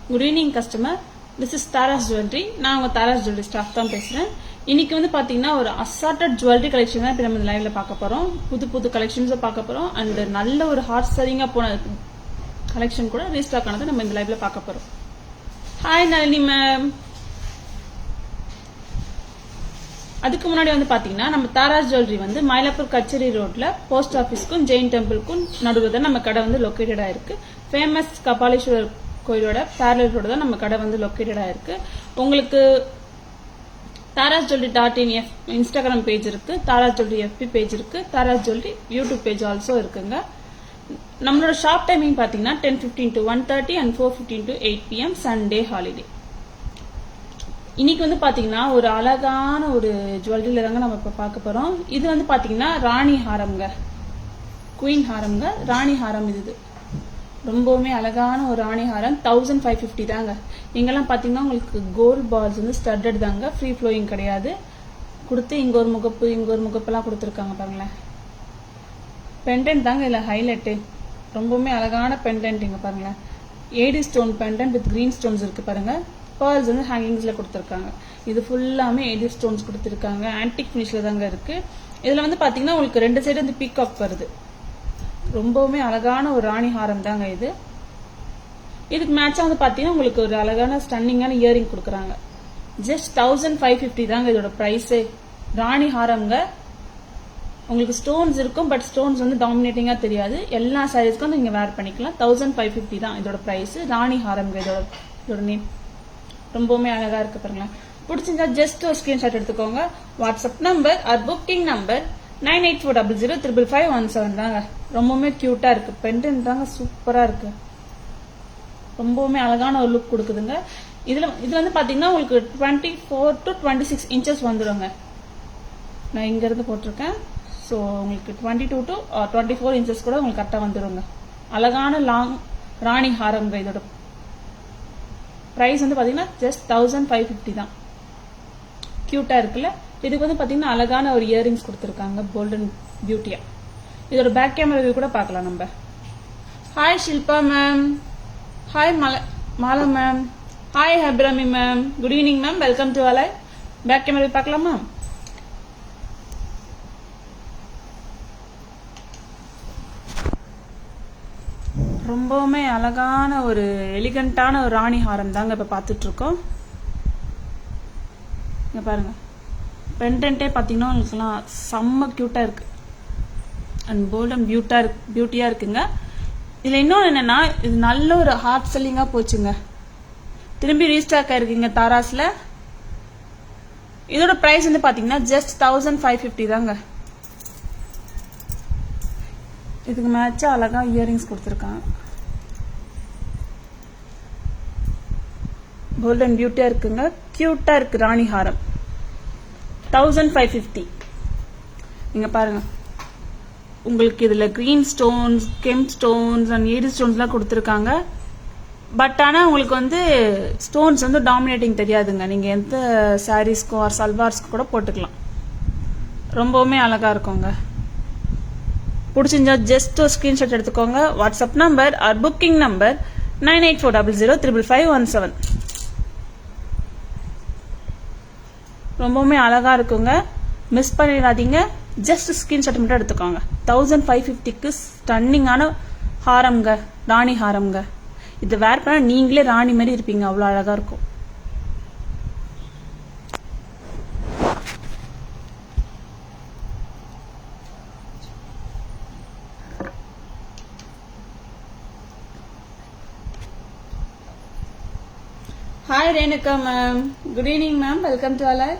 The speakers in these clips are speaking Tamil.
Good evening customer, this is Tara's jewellery. நான் உங்க தாராஸ் ஜுவல்லரி ஸ்டாஃப் தான் பேசுறேன். இன்னைக்கு வந்து பாத்தீங்கன்னா ஒரு அசார்டட் ஜுவல்லரி கலெக்ஷன் தான் இப்போ நம்ம லைவ்ல பார்க்க போறோம். புது புது கலெக்ஷன்ஸை பார்க்க போறோம். அண்ட் நல்ல ஒரு ஹார்ட் செல்லிங்கா போன கலெக்ஷன் கூட ரீஸ்டாக் ஆனதை நம்ம இந்த லைவ்ல பார்க்க போறோம். Hi Nalini ma'am. அதுக்கு முன்னாடி வந்து பாத்தீங்கன்னா நம்ம தாராஸ் ஜுவல்லரி வந்து மயிலாப்பூர் கச்சேரி ரோட்ல போஸ்ட் ஆபீஸ்க்கும் ஜெயின் டெம்பிள்க்கும் நடுவில் தான் நம்ம கடை வந்து லொக்கேட்டட் ஆயிருக்கு. ஃபேமஸ் கபாலீஸ்வரர் கோயிலோட பேரலல் ரோடு தான் நம்ம கடை வந்து லொக்கேட்டட் ஆயிருக்கு. உங்களுக்கு Tara's jewellery .in Instagram page இருக்கு, தாராஸ் ஜுவல்லரி FB பேஜ் இருக்கு, Tara's jewellery YouTube page also இருக்குங்க. நம்மளோட ஷாப் டைமிங் பாத்தீங்கன்னா 10:15 to 1:30 and 4:15 to 8 PM Sunday holiday. இன்னைக்கு வந்து பாத்தீங்கன்னா ஒரு அழகான ஒரு ஜுவல்லரியில தாங்க நம்ம இப்ப பார்க்க போறோம். இது வந்து பாத்தீங்கன்னா ராணி ஹாரம்ங்க, குயின் ஹாரம்ங்க, ராணி ஹாரம். இது ரொம்பவுமே அழகான ஒரு ராணி ஹாரம். 1550 தாங்க. இங்கெல்லாம் பாத்தீங்கன்னா உங்களுக்கு கோல்ட் பால்ஸ் வந்து ஸ்டட்டட் தாங்க, ஃப்ரீ ஃப்ளோயிங் கிடையாது. கொடுத்து இங்க ஒரு முகப்பு இங்க ஒரு முகப்பெல்லாம் கொடுத்துருக்காங்க பாருங்களேன். பெண்டன்ட் தாங்க இல்ல ஹைலைட்டு. ரொம்பவுமே அழகான பெண்டன்ட். இங்க பாருங்களேன், AD stone pendant with green stones இருக்கு பாருங்க. பேர்ல்ஸ் வந்து ஹேங்கிங்ஸ்ல கொடுத்துருக்காங்க. இது ஃபுல்லாமே ஏடி ஸ்டோன்ஸ் கொடுத்துருக்காங்க. ஆன்டிக் ஃபினிஷ்ல தாங்க இருக்கு. இதுல வந்து பாத்தீங்கன்னா உங்களுக்கு ரெண்டு சைடு வந்து பீகாக் வருது. ரொம்பவுமே அழகான ஒரு ராணி ஹாரம் தாங்க இது. இதுக்கு மேட்சா வந்து பாத்தீங்கன்னா உங்களுக்கு ஒரு அழகான ஸ்டன்னிங்கான இயரிங் கொடுக்குறாங்க. ஜஸ்ட் 1550 தாங்க இதோட பிரைஸே. ராணி ஹாரம்ங்க. உங்களுக்கு ஸ்டோன்ஸ் இருக்கும், பட் ஸ்டோன்ஸ் வந்து டாமினேட்டிங்கா தெரியாது. எல்லா சாரீஸ்க்கும் நீங்க வேர் பண்ணிக்கலாம். 1550 தான் இதோட பிரைஸ். ராணி ஹாரம்ங்க இதோட நேம். ரொம்பவுமே அழகா இருக்கு பாருங்களேன். பிடிச்சிருந்தா ஜஸ்ட் ஒரு ஸ்கிரீன்ஷாட் எடுத்துக்கோங்க. WhatsApp number or booking number 9840055517 தாங்க. ரொம்பவுமே கியூட்டா இருக்கு. பெண்டன்ட் தாங்க சூப்பரா இருக்கு. ரொம்பவுமே அழகான ஒரு லுக் கொடுக்குதுங்க. இது வந்து பாத்தீங்கன்னா உங்களுக்கு 24 to 26 inches வந்துடுங்க. நான் இங்க இருந்து போட்டிருக்கேன். ஸோ உங்களுக்கு 22 to 24 inches கூட உங்களுக்கு கரெக்டா வந்துடுங்க. அழகான லாங் ராணி ஹாரம்ங்க. இதோட பிரைஸ் வந்து பாத்தீங்கன்னா ஜஸ்ட் 1550 தான். கியூட்டா இருக்குல்ல. இதுக்கு வந்து பாத்தீங்கன்னா அழகான ஒரு இயரிங்ஸ் கொடுத்துருக்காங்க, கோல்டன் பியூட்டியா. இதோட பேக் கேமரா வியூ கூட பார்க்கலாம் நம்ம. Hi Shilpa ma'am. Hi Mala ma'am. Hi ஹப்ராமி ma'am. Good evening ma'am. Welcome to அலை. பேக் கேமரா பார்க்கலாமா? ரொம்பவுமே அழகான ஒரு எலிகண்டான ஒரு ராணி ஹாரம் தாங்க இப்ப பாத்துட்டு இருக்கோம். இங்க பாருங்க, பெண்டன்ட்டே பாத்தீங்கன்னா உங்களுக்குலாம் செம்ம கியூட்டா இருக்கு. அண்ட் கோல்டன் பியூட்டியா இருக்குங்க. இதுல இன்னொன்று என்னன்னா, இது நல்ல ஒரு ஹார்ட் செல்லிங்கா போச்சுங்க. திரும்பி ரீஸ்டாக் ஆயிருக்குங்க தாராஸ்ல. இதோட பிரைஸ் வந்து பாத்தீங்கன்னா ஜஸ்ட் 1550 தாங்க. இதுக்கு மேட்சா அழகா இயரிங்ஸ் கொடுத்துருக்காங்க. கோல்டன் பியூட்டியா இருக்குங்க. கியூட்டா இருக்கு ராணி ஹாரம். 1550. நீங்க பாருங்க, உங்களுக்கு இதுல green stones, gem stones and AD stones எல்லாம் கொடுத்துருக்காங்க. பட் ஆனா உங்களுக்கு வந்து ஸ்டோன்ஸ் வந்து டாமினேட்டிங் தெரியாதுங்க. நீங்க எந்த சாரீஸ்க்கோ ஆர் சல்வார்ஸ்க்கு கூட போட்டுக்கலாம். ரொம்பவுமே அழகா இருக்குங்க. பிடிச்சிருந்தா ஜஸ்ட் ஒரு ஸ்கிரீன்ஷாட் எடுத்துக்கோங்க. WhatsApp number or booking number 9840055517. ரொம்பவுமே அழகா இருக்குங்க. மிஸ் பண்ணிடாதீங்க. ஜஸ்ட் ஸ்கிரீன்ஷாட் மட்டும் எடுத்துக்கோங்க. 1550க்கு ஸ்டன்னிங்கான ஹாரம்ங்க, ராணி ஹாரம்ங்க. இது வேர் பண்ண நீங்களே ராணி மாதிரி இருப்பீங்க. அவ்வளவு அழகா இருக்கும். Hi Renuka ma'am. Good evening ma'am. Welcome to அலை.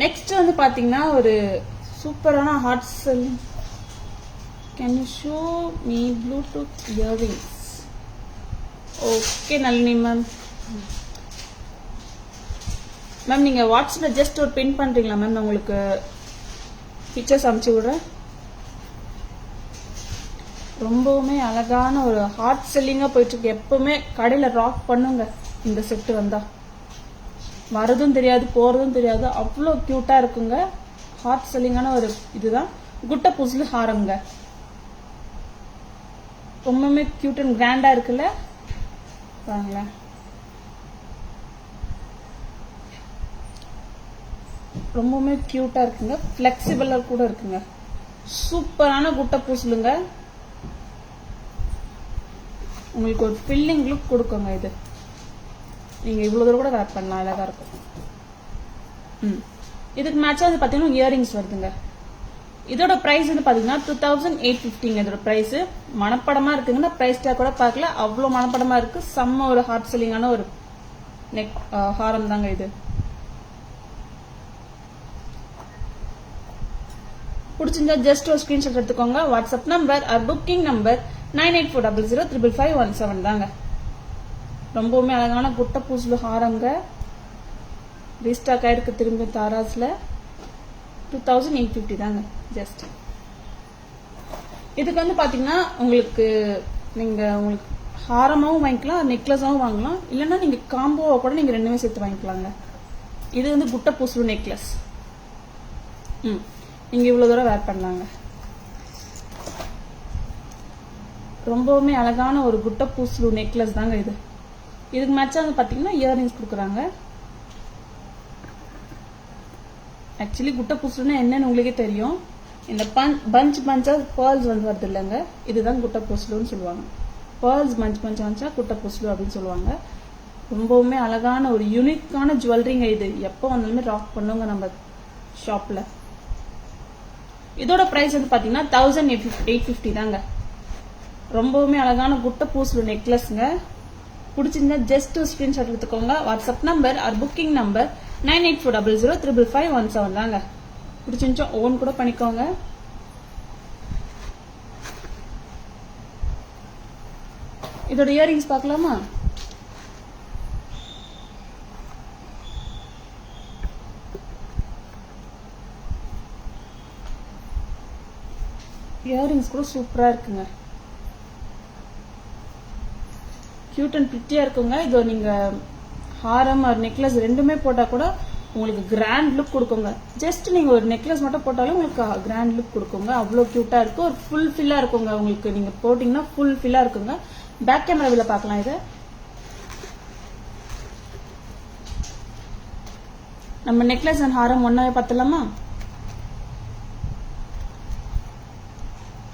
நெக்ஸ்ட் வந்து பாத்தீங்கன்னா ஒரு சூப்பரான hot selling. Can you show me Bluetooth earrings? Okay Nalini ma'am. Ma'am நீங்க வாட்ஸ்அப்ல ஜஸ்ட் ஒரு பின் பண்றீங்களா மேம்? நான் உங்களுக்கு பிக்சர்ஸ் அனுப்பிச்சு விடுறேன். ரொம்பவுமே அழகான ஒரு ஹார்ட் செல்லிங்கா போயிட்டு இருக்கு. எப்பவுமே கடையில ராக் பண்ணுங்க. இந்த செட்டு வந்தா வரதும் தெரியாது, போறதும் தெரியாது. அவ்வளோ கியூட்டா இருக்குங்க. ஹார்ட் செல்லிங்கான ஒரு இதுதான். குட்ட புஸ்லு ஹாரம்ங்க. ரொம்பவுமே கியூட் அண்ட் கிராண்டா இருக்குல்ல. பாருங்களேன். ரொம்பவுமே கியூட்டா இருக்குங்க, ஃபிளெக்சிபிளா கூட இருக்குங்க. சூப்பரான குட்டை பூசலுங்க. உங்களுக்கு ஒரு ஃபில்லிங் லுக் கொடுக்குங்க. இது நீங்க இவ்வளவு தூரம் கூட வேர் பண்ணலாம், அழகா இருக்கும். இதுக்கு மேட்சா வந்து பாத்தீங்கன்னா இயரிங்ஸ் வருதுங்க. இதோட பிரைஸ் வந்து பாத்தீங்கன்னா 2850. இதோட பிரைஸ் மனப்படமா இருக்குங்கன்னா பிரைஸ் டேக் கூட பார்க்கல, அவ்வளவு மனப்படமா இருக்கு. செம்ம ஒரு ஹார்ட் செல்லிங்கான ஒரு நெக் ஹாரம் தாங்க இது. பிடிச்சிருந்தா ஜஸ்ட் ஒரு ஸ்கிரீன்ஷாட் எடுத்துக்கோங்க. WhatsApp number or booking number 9840055517 தாங்க. ரொம்பவுமே அழகான குட்டை பூசலு ஹாரங்க. ரீஸ்டாக் ஆயிருக்கு திரும்ப தாராஸ்ல. 2850 தாங்க ஜஸ்ட். இதுக்கு வந்து பாத்தீங்கன்னா உங்களுக்கு ஹாரமாவும் வாங்கிக்கலாம், நெக்லஸாவும் வாங்கலாம். இல்லைன்னா நீங்க காம்போவா கூட நீங்க ரெண்டுமே சேர்த்து வாங்கிக்கலாங்க. இது வந்து குட்டை பூசலு நெக்லஸ். நீங்க இவ்வளவு தூரம் வேர் பண்ணலாங்க. ரொம்பவுமே அழகான ஒரு குட்டை பூசலு நெக்லஸ் தாங்க இது. இதுக்கு மேட்சா வந்து பாத்தீங்கன்னா இயரிங்ஸ் கொடுக்குறாங்க. ஆக்சுவலி குட்டை பூசலுன்னா என்னன்னு உங்களுக்கே தெரியும். இந்த பஞ்ச் பஞ்சா பேர்ல்ஸ் வந்து வருது இல்லைங்க, இதுதான் குட்டை பூசலுன்னு சொல்லுவாங்க. பேர்ல்ஸ் பஞ்சா குட்டை பூசலு அப்படின்னு சொல்லுவாங்க. ரொம்பவுமே அழகான ஒரு யூனிக்கான ஜுவல்லரிங்க இது. எப்போ வந்தாலுமே ராக் பண்ணுங்க நம்ம ஷாப்ல. இதோட பிரைஸ் வந்து பாத்தீங்கன்னா 1850 தாங்க. ரொம்பவுமே அழகான குட்டை பூசலு நெக்லஸ்ங்க. பிடிச்சிருந்தா ஜஸ்ட் ஸ்கிரீன்ஷாட் எடுத்துக்கோங்க. WhatsApp number or booking number 9840055517 தாங்க. பிடிச்சிருந்துச்சோ ஓன் கூட பண்ணிக்கோங்க. இதோட இயரிங்ஸ் பார்க்கலாமா? இயரிங்ஸ் கூட சூப்பரா இருக்குங்க. கியூட் அண்ட் பிரிட்டியா இருக்குங்க. இது நீங்க ஹாரம் ஒரு நெக்லஸ் ரெண்டுமே போட்டா கூட உங்களுக்கு கிராண்ட் லுக் கொடுக்குங்க. ஜஸ்ட் நீங்க ஒரு நெக்லஸ் மட்டும் போட்டாலும் உங்களுக்கு கிராண்ட் லுக் கொடுக்குங்க. அவ்வளவு கியூட்டா இருக்கு. ஒரு ஃபுல் ஃபில்லா இருக்குங்க. உங்களுக்கு நீங்க போட்டீங்கன்னா ஃபுல் ஃபில்லா இருக்குங்க. பேக் கேமராவில பார்க்கலாம். இது நம்ம நெக்லஸ் அண்ட் ஹாரம் ஒன்னாவே பார்த்தலாமா?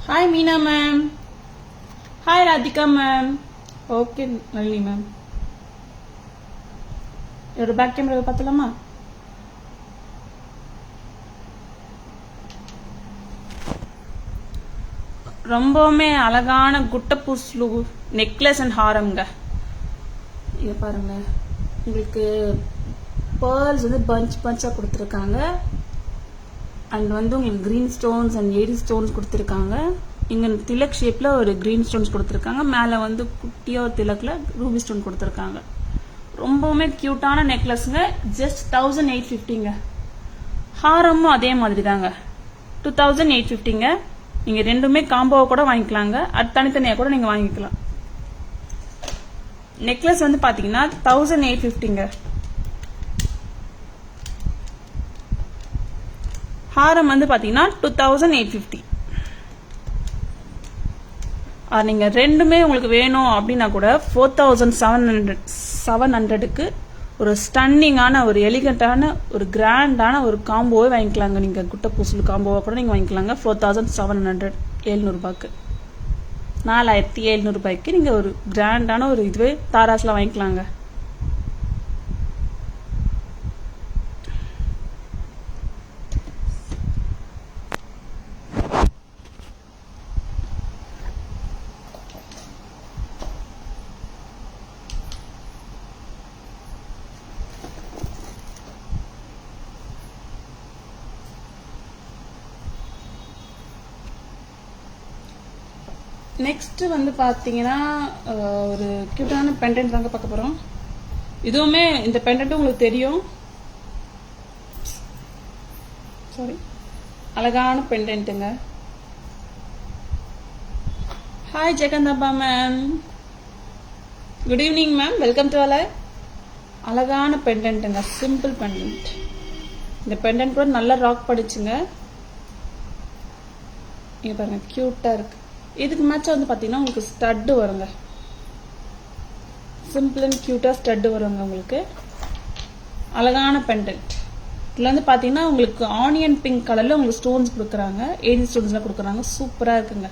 Hi Meena ma'am. Hi Radhika ma'am. Okay Nalini ma'am. ஒரு பேக் கேமராவை பார்த்தலாமா? ரொம்பவுமே அழகான குட்டை பூசலு நெக்லஸ் அண்ட் ஹாரம்ங்க. இங்க பாருங்க, உங்களுக்கு பேர்ல்ஸ் வந்து பஞ்சா கொடுத்துருக்காங்க. அண்ட் வந்து உங்களுக்கு green stones and AD stones கொடுத்துருக்காங்க. இங்க திலக் ஷேப்ல ஒரு கிரீன் ஸ்டோன்ஸ் கொடுத்துருக்காங்க. மேல வந்து குட்டியா ஒரு திலக்ல ரூபி ஸ்டோன் கொடுத்துருக்காங்க. ரொம்பவுமே கியூட்டான நெக்லஸ்ங்க. ஜஸ்ட் 1850ங்க. ஹாரமும் அதே மாதிரி தாங்க 2850ங்க. நீங்க ரெண்டுமே காம்போவை கூட வாங்கிக்கலாங்க. அது தனித்தனியா கூட நீங்க வாங்கிக்கலாம். நெக்லஸ் வந்து பாத்தீங்கன்னா 1850ங்க. ஹாரம் வந்து பாத்தீங்கன்னா 2850. நீங்க ரெண்டுமே உங்களுக்கு வேணும் அப்படின்னா கூட 4700க்கு ஒரு ஸ்டன்னிங்கான ஒரு எலிகண்டான ஒரு கிராண்டான ஒரு காம்போவே வாங்கிக்கலாங்க. நீங்க குட்டை பூசலு காம்போவா கூட நீங்க வாங்கிக்கலாங்க. 4700 700 4700 நீங்க ஒரு கிராண்டான ஒரு இதுவே தாராஸ்ல வாங்கிக்கலாங்க. நெக்ஸ்ட் வந்து பாத்தீங்கன்னா ஒரு கியூட்டான பெண்டன்ட் தாங்க பார்க்க போறோம். இதுவுமே இந்த பெண்டன்ட் உங்களுக்கு தெரியும். சாரி, அழகான பெண்டன்ட்டுங்க. ஹாய் ஜெகந்தாபா ma'am. Good evening ma'am. Welcome to அலை. அழகான பெண்டன்ட்டுங்க, சிம்பிள் பெண்டன்ட். இந்த பெண்டன்ட் கூட நல்லா ராக் படிச்சுங்க. இங்க பாருங்க, கியூட்டா இருக்கு. இதுக்கு மேட்சா வந்து பாத்தீங்கன்னா உங்களுக்கு ஸ்டட் வருங்க. சிம்பிள் அண்ட் கியூட்டா ஸ்டட் வருங்க உங்களுக்கு. அழகான பெண்டன்ட். இதில் வந்து பார்த்தீங்கன்னா உங்களுக்கு ஆனியன் பிங்க் கலரில் உங்களுக்கு ஸ்டோன்ஸ் கொடுக்குறாங்க, ஏஜி ஸ்டோன்ஸ்லாம் கொடுக்குறாங்க. சூப்பராக இருக்குங்க.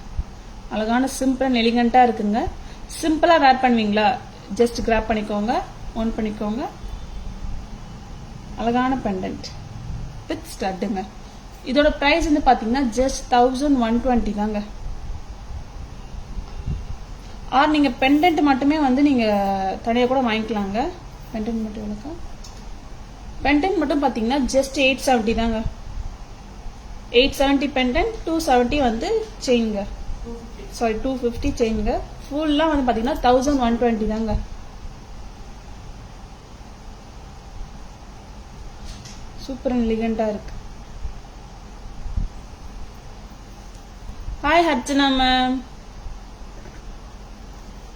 அழகான சிம்பிள் அண்ட் எலிகண்ட்டாக இருக்குங்க. சிம்பிளாக வேர் பண்ணுவீங்களா, ஜஸ்ட் கிராப் பண்ணிக்கோங்க, ஆன் பண்ணிக்கோங்க. அழகான பெண்டன்ட் வித் ஸ்டட்டுங்க. இதோட ப்ரைஸ் வந்து பார்த்தீங்கன்னா ஜஸ்ட் 1120 தாங்க. ஆர் நீங்கள் பெண்டன்ட் மட்டுமே வந்து நீங்கள் தனியாக கூட வாங்கிக்கலாங்க. பெண்டன்ட் மட்டும் எவ்வளோக்கா? பெண்டன்ட் மட்டும் பார்த்தீங்கன்னா ஜஸ்ட் 870 தாங்க. 870 பெண்டன்ட், 270 வந்து செயின்ங்க. சாரி 250 செயின்ங்க. ஃபுல்லாக வந்து பார்த்தீங்கன்னா 1120 தாங்க. சூப்பர் அண்ட் எலிகண்டாக இருக்கு. Hi Archana ma'am,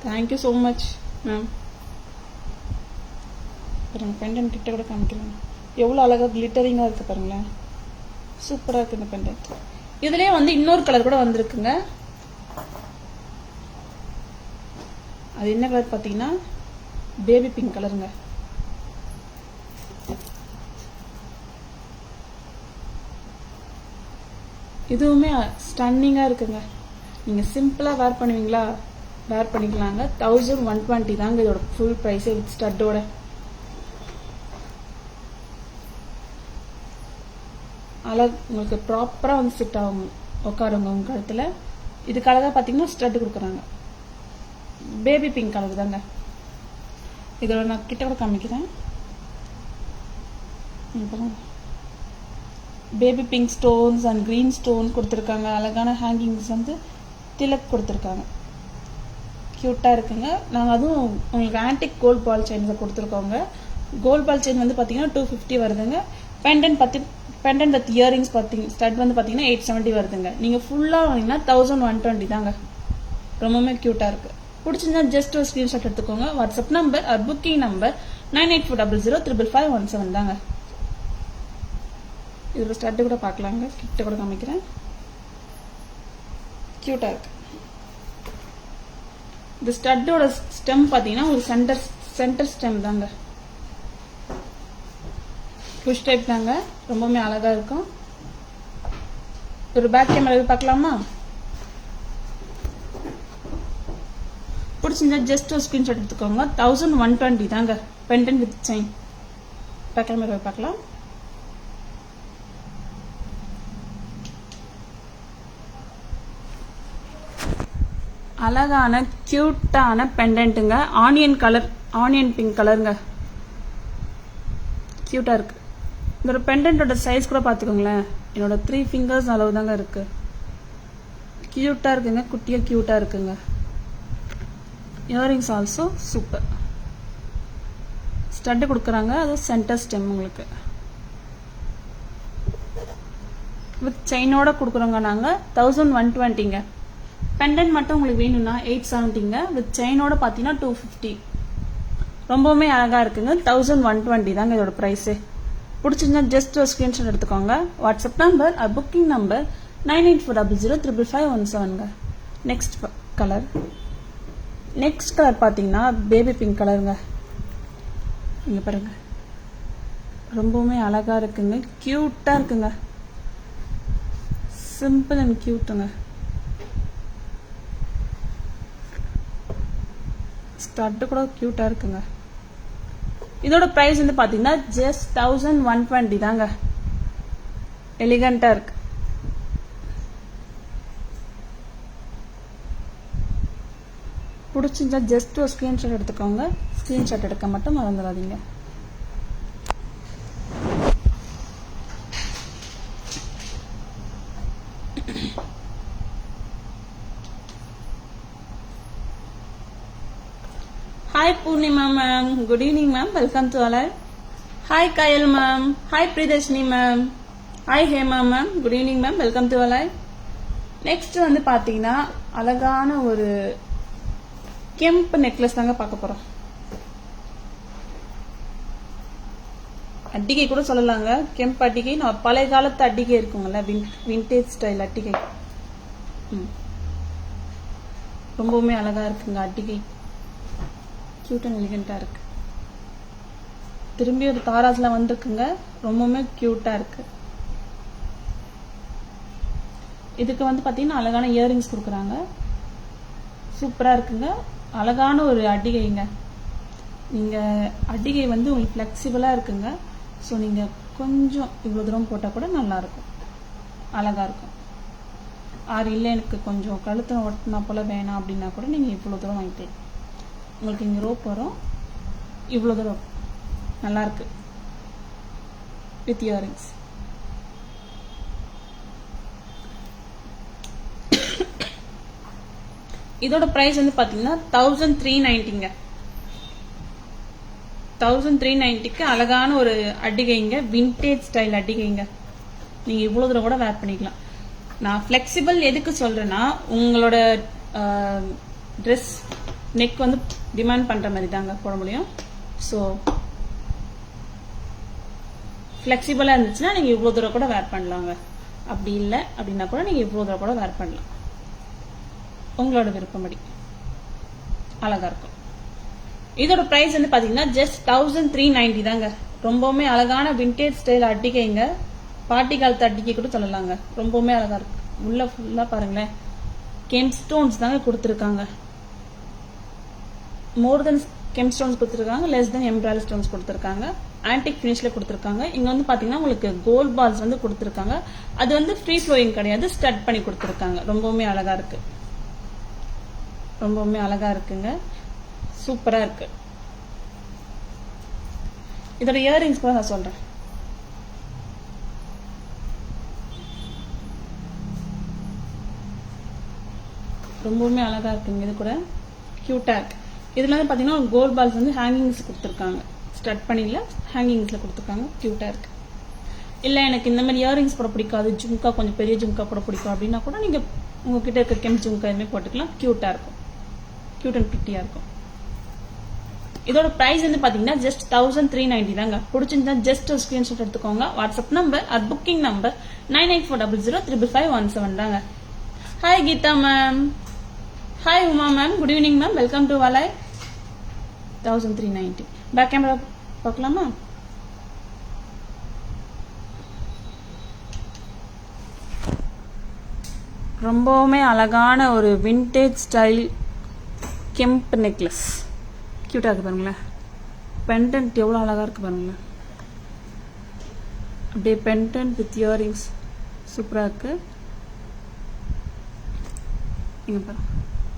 thank you so much ma'am. பாருங்க பெண்டன்ட் கிட்ட கூட காமிக்கிறேன். எவ்வளோ அழகாக கிளிட்டரிங்காக இருக்குது பாருங்களேன். சூப்பராக இருக்குது இந்த பெண்டன்ட். இதுலேயே வந்து இன்னொரு கலர் கூட வந்திருக்குங்க. அது என்ன கலர் பார்த்தீங்கன்னா பேபி பிங்க் கலருங்க. இதுவுமே ஸ்டன்னிங்காக இருக்குங்க. நீங்கள் சிம்பிளாக வேர் பண்ணுவீங்களா, வேர் பண்ணிக்கலாங்க. 1120 தாங்க இதோட ஃபுல் ப்ரைஸே வித் ஸ்டட்டோட. அழகு உங்களுக்கு ப்ராப்பராக வந்து ஃபிட் ஆகும், உட்காருங்க உங்கள் கழுத்தில். இதுக்கு அழகாக பார்த்தீங்கன்னா ஸ்டட்டு கொடுக்குறாங்க. பேபி பிங்க் கலர் தாங்க. இதோட நான் கிட்ட கூட காமிக்கிறேன். Baby pink stones and green stone கொடுத்துருக்காங்க. அழகான ஹேங்கிங்ஸ் வந்து திலக் கொடுத்துருக்காங்க. க்யூட்டாக இருக்குங்க. நாங்கள் அதுவும் உங்களுக்கு ஆன்டிக் கோல்ட் பால் செயின்ஸை கொடுத்துருக்கோங்க. கோல்ட் பால் செயின் வந்து பார்த்தீங்கன்னா 250 வருதுங்க. பெண்டன்ட் வித் இயரிங்ஸ் பார்த்தீங்க ஸ்டட் வந்து பார்த்தீங்கன்னா 870 வருதுங்க. நீங்கள் ஃபுல்லாக வாங்கினா 1120 தாங்க. ரொம்பவுமே க்யூட்டாக இருக்குது. பிடிச்சிருந்தா ஜஸ்ட் ஒரு ஸ்க்ரீன்ஷாட் எடுத்துக்கோங்க. WhatsApp number or booking number 9840055517 தாங்க. இதோட ஸ்டட்டு கூட பார்க்கலாங்க. கிட்ட கூட காமிக்கிறேன். க்யூட்டாக இருக்கு. இந்த ஸ்டட்டோட ஸ்டெம் பார்த்தீங்கன்னா ஒரு சென்டர் ஸ்டெம் தாங்க. புஷ் டைப் தாங்க. ரொம்பவுமே அழகாக இருக்கும். ஒரு பேக் கேமரா பார்க்கலாமா? பிடிச்சிருந்தா ஜஸ்ட் ஒரு ஸ்க்ரீன்ஷாட் எடுத்துக்கோங்க. 1120 தாங்க pendant with chain. Back camera பார்க்கலாம். அழகான கியூட்டான பெண்டன்ட்டுங்க. ஆனியன் கலர், ஆனியன் பிங்க் கலருங்க. கியூட்டாக இருக்கு. இதோட பெண்டன்ட்டோட சைஸ் கூட பார்த்துக்கோங்களேன். என்னோட 3 ஃபிங்கர்ஸ் அளவு தாங்க இருக்கு. கியூட்டாக இருக்குங்க. குட்டியாக கியூட்டாக இருக்குங்க. Earrings also super. ஸ்டட்டு கொடுக்குறாங்க. அது சென்டர் ஸ்டெம் உங்களுக்கு வித் செயினோட கொடுக்குறோங்க. நாங்கள் 1120ங்க. பெண்டன்ட் மட்டும் உங்களுக்கு வேணும்னா 870ங்க. வித் செயினோட பார்த்தீங்கன்னா 250. ரொம்பவுமே அழகாக இருக்குங்க. 1120 தாங்க இதோட ப்ரைஸு. பிடிச்சிருந்தா ஜஸ்ட் ஒரு ஸ்க்ரீன்ஷாட் எடுத்துக்கோங்க. வாட்ஸ்அப் நம்பர் புக்கிங் நம்பர் 9840055517ங்க. நெக்ஸ்ட் கலர் பார்த்தீங்கன்னா பேபி பிங்க் கலருங்க. இங்கே பாருங்க, ரொம்பவுமே அழகாக இருக்குங்க. க்யூட்டாக இருக்குங்க. Simple and க்யூட்டுங்க. ஸ்டட்டு கூட க்யூட்டாக இருக்குங்க. இதோட ப்ரைஸ் வந்து பார்த்தீங்கன்னா ஜஸ்ட் 1120 தாங்க. எலிகண்டாக இருக்கு. பிடிச்சிருந்தா ஜஸ்ட் ஒரு ஸ்க்ரீன்ஷாட் எடுத்துக்கோங்க. ஸ்க்ரீன்ஷாட் எடுக்க மட்டும் மறந்துடாதீங்க. Hi Purnima ma'am, good evening ma'am, welcome to all. Hi Kayal ma'am, hi Pridashni ma'am, hi Hema ma'am, good evening ma'am, welcome to all. Next வந்து பார்த்தீங்கன்னா அழகான ஒரு கெம்ப் நெக்லஸ் தாங்க பார்க்க போகிறோம். அட்டிகை கூட சொல்லலாங்க. கெம்ப் அட்டிகை, நான் பழைய காலத்து அட்டிகை இருக்குங்கல்ல, விண்டேஜ் ஸ்டைல் அட்டிகை. ரொம்பவுமே அழகாக இருக்குங்க அட்டிகை. கியூட் அண்ட் எலிகண்டாக இருக்கு. திரும்பி ஒரு தாராஸ்ல வந்திருக்குங்க. ரொம்பவுமே கியூட்டா இருக்கு. இதுக்கு வந்து பாத்தீங்கன்னா அழகான இயரிங்ஸ் கொடுக்குறாங்க. சூப்பரா இருக்குங்க. அழகான ஒரு அடிகைங்க. நீங்க அடிகை வந்து உங்களுக்கு ஃபிளெக்சிபிளா இருக்குங்க. ஸோ நீங்க கொஞ்சம் இவ்வளவு தூரம் போட்டா கூட நல்லா இருக்கும், அழகா இருக்கும். ஆறு இல்லை எனக்கு கொஞ்சம் கழுத்தை ஒட்டினா போல வேணாம் அப்படின்னா கூட நீங்க இவ்வளவு தூரம் வாங்கிக்கலாம். உங்களுக்கு இங்க ரோப் வரும், இவ்வளவு தூரம் நல்லா இருக்கு வித் இயரிங்ஸ். இதோட பிரைஸ் வந்து பாத்தீங்கன்னா 1390ங்க. 1390க்கு அழகான ஒரு அடிகைங்க, விண்டேஜ் ஸ்டைல் அடிகைங்க. நீங்க இவ்வளவு தூரம் கூட வேர் பண்ணிக்கலாம். நான் ஃபிளெக்சிபிள் எதுக்கு சொல்றேன்னா, உங்களோட ட்ரெஸ் நெக் வந்து டிமாண்ட் பண்ற மாதிரி தாங்க போட முடியும். ஸோ ஃபிளெக்சிபிளா இருந்துச்சுன்னா நீங்க இவ்வளவு தூரம் கூட வேர் பண்ணலாங்க. அப்படி இல்லை அப்படின்னா கூட நீங்க இவ்வளவு தூரம் கூட வேர் பண்ணலாம். உங்களோட விருப்பப்படி அழகா இருக்கும். இதோட பிரைஸ் வந்து பாத்தீங்கன்னா ஜஸ்ட் 1390 தாங்க. ரொம்பவுமே அழகான விண்டேஜ் ஸ்டைல் அட்டிகைங்க. பார்ட்டி காலத்து அட்டிகை கூட சொல்லலாங்க. ரொம்பவுமே அழகா இருக்கு. உள்ள ஃபுல்லா பாருங்களேன், கெம் ஸ்டோன்ஸ் தாங்க கொடுத்துருக்காங்க. மோர் தென் கெம் ஸ்டோன்ஸ் கொடுத்துருக்காங்க, லெஸ் தென் எம்ப்ராய்டரி ஸ்டோன்ஸ் கொடுத்துருக்காங்க. ஆன்டிக் ஃபினிஷ்ல கொடுத்துருக்காங்க. இங்க வந்து பாத்தீங்கன்னா உங்களுக்கு கோல்ட் பால்ஸ் வந்து கொடுத்துருக்காங்க. அது வந்து ஃப்ரீ ஃப்ளோயிங் கிடையாது, ஸ்டட் பண்ணி கொடுத்துருக்காங்க. ரொம்பவுமே அழகா இருக்கு. ரொம்பவுமே அழகா இருக்குங்க. சூப்பரா இருக்கு. இதோட இயரிங்ஸ் கூட நான் சொல்றேன். ரொம்பவுமே அழகா இருக்குங்க. இது கூட கியூட்டா இருக்கு. இதுல வந்து பாத்தீங்கன்னா கோல்ட் பால்ஸ் வந்து ஹேங்கிங்ஸ் கொடுத்துருக்காங்க. ஸ்டட் பண்ணில ஹேங்கிங்ஸ்ல கொடுத்துருக்காங்க. கியூட்டா இருக்கு. இல்ல எனக்கு இந்த மாதிரி இயரிங்ஸ் போட பிடிக்காது, ஜும்கா கொஞ்சம் பெரிய ஜும்கா போட பிடிக்கும் அப்படின்னா கூட நீங்க உங்ககிட்ட இருக்க கெம் ஜும்கா எதுவுமே போட்டுக்கலாம். கியூட்டா இருக்கும். கியூட் அண்ட் பிரிட்டியா இருக்கும். இதோட பிரைஸ் வந்து பாத்தீங்கன்னா ஜஸ்ட் 1390 தாங்க. பிடிச்சிருந்தா ஜஸ்ட் ஒரு ஸ்கிரீன்ஷாட் எடுத்துக்கோங்க. WhatsApp number or booking number 9840055517 தாங்க. Hi Geetha ma'am. Hi Uma ma'am. Good evening ma'am. Welcome to வலாய். 1390. பேக் கேமரா பார்க்கலாமா? ரொம்பவுமே அழகான ஒரு விண்டேஜ் ஸ்டைல் கெம்ப் நெக்லஸ். கியூட்டா இருக்கு பாருங்களேன். பெண்டன்ட் எவ்வளவு அழகா இருக்கு பாருங்களேன். அப்படியே பெண்டன்ட் வித் இயரிங்ஸ் சூப்பரா இருக்கு. இங்க பாருங்க,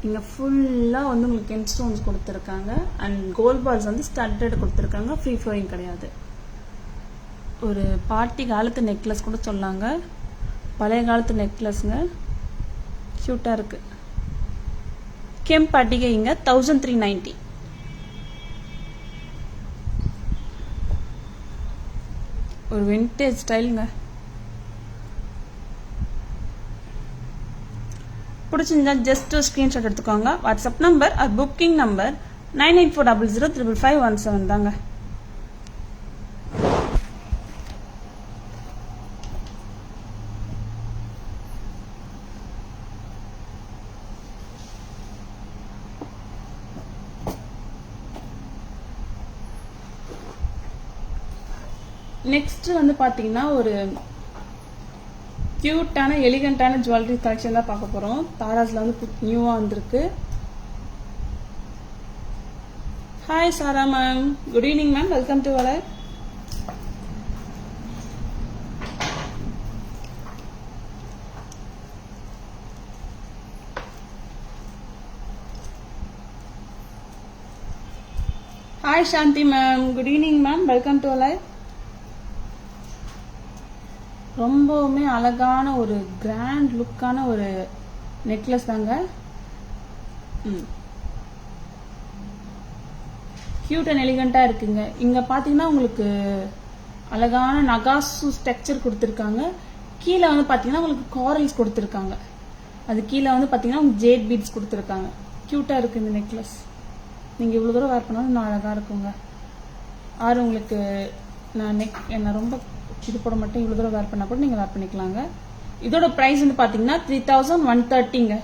இங்க ஃபுல்லா வந்து உங்களுக்கு கெம் ஸ்டோன்ஸ் கொடுத்துருக்காங்க. அண்ட் கோல்ட் பால்ஸ் வந்து ஸ்டட்டட் கொடுத்துருக்காங்க. ஃப்ரீ ஃப்ளோயிங் கிடையாது. ஒரு பார்ட்டி காலத்து நெக்லஸ் கூட சொல்லாங்க. பழைய காலத்து நெக்லஸ்ங்க. கியூட்டா இருக்கு. கெம்ப் அடிகைங்க. 1390. ஒரு விண்டேஜ் ஸ்டைலுங்க. பிடிச்சிருந்தா ஜஸ்ட் ஒரு ஸ்கிரீன்ஷாட் எடுத்துக்கோங்க. WhatsApp number or booking number 9840055517 தாங்க. நெக்ஸ்ட் வந்து பாத்தீங்கன்னா ஒரு கியூட்டான எலிகண்டான ஜுவல்லரி கலெக்ஷன் தான் பார்க்க போறோம். தாராஸ்ல வந்து நியூவா வந்திருக்கு. Hi Sara ma'am. Good evening ma'am. Welcome to வலாய். Hi Shanthi ma'am. Good evening ma'am. Welcome to வலாய். ரொம்பவுமே அழகான ஒரு கிராண்ட் லுக்கான ஒரு நெக்லஸ் தாங்க. கியூட் அண்ட் எலிகண்டா இருக்குங்க. இங்க பாத்தீங்கன்னா உங்களுக்கு அழகான நகாசு ஸ்ட்ரக்சர் கொடுத்துருக்காங்க. கீழே வந்து பாத்தீங்கன்னா உங்களுக்கு காரல்ஸ் கொடுத்துருக்காங்க. அது கீழே வந்து பாத்தீங்கன்னா ஜேட் பீட்ஸ் கொடுத்துருக்காங்க. கியூட்டா இருக்கு இந்த நெக்லஸ். நீங்க இவ்வளவு தூரம் வேர் பண்ணாலும் இன்னும் அழகா இருக்குங்க. ஆறு உங்களுக்கு நான் என்ன ரொம்ப இது போட மட்டும் இவ்வளவு தூரம் வேர் பண்ணா கூட நீங்க வேர் பண்ணிக்கலாங்க. இதோட பிரைஸ் வந்து பாத்தீங்கன்னா 3130ங்க.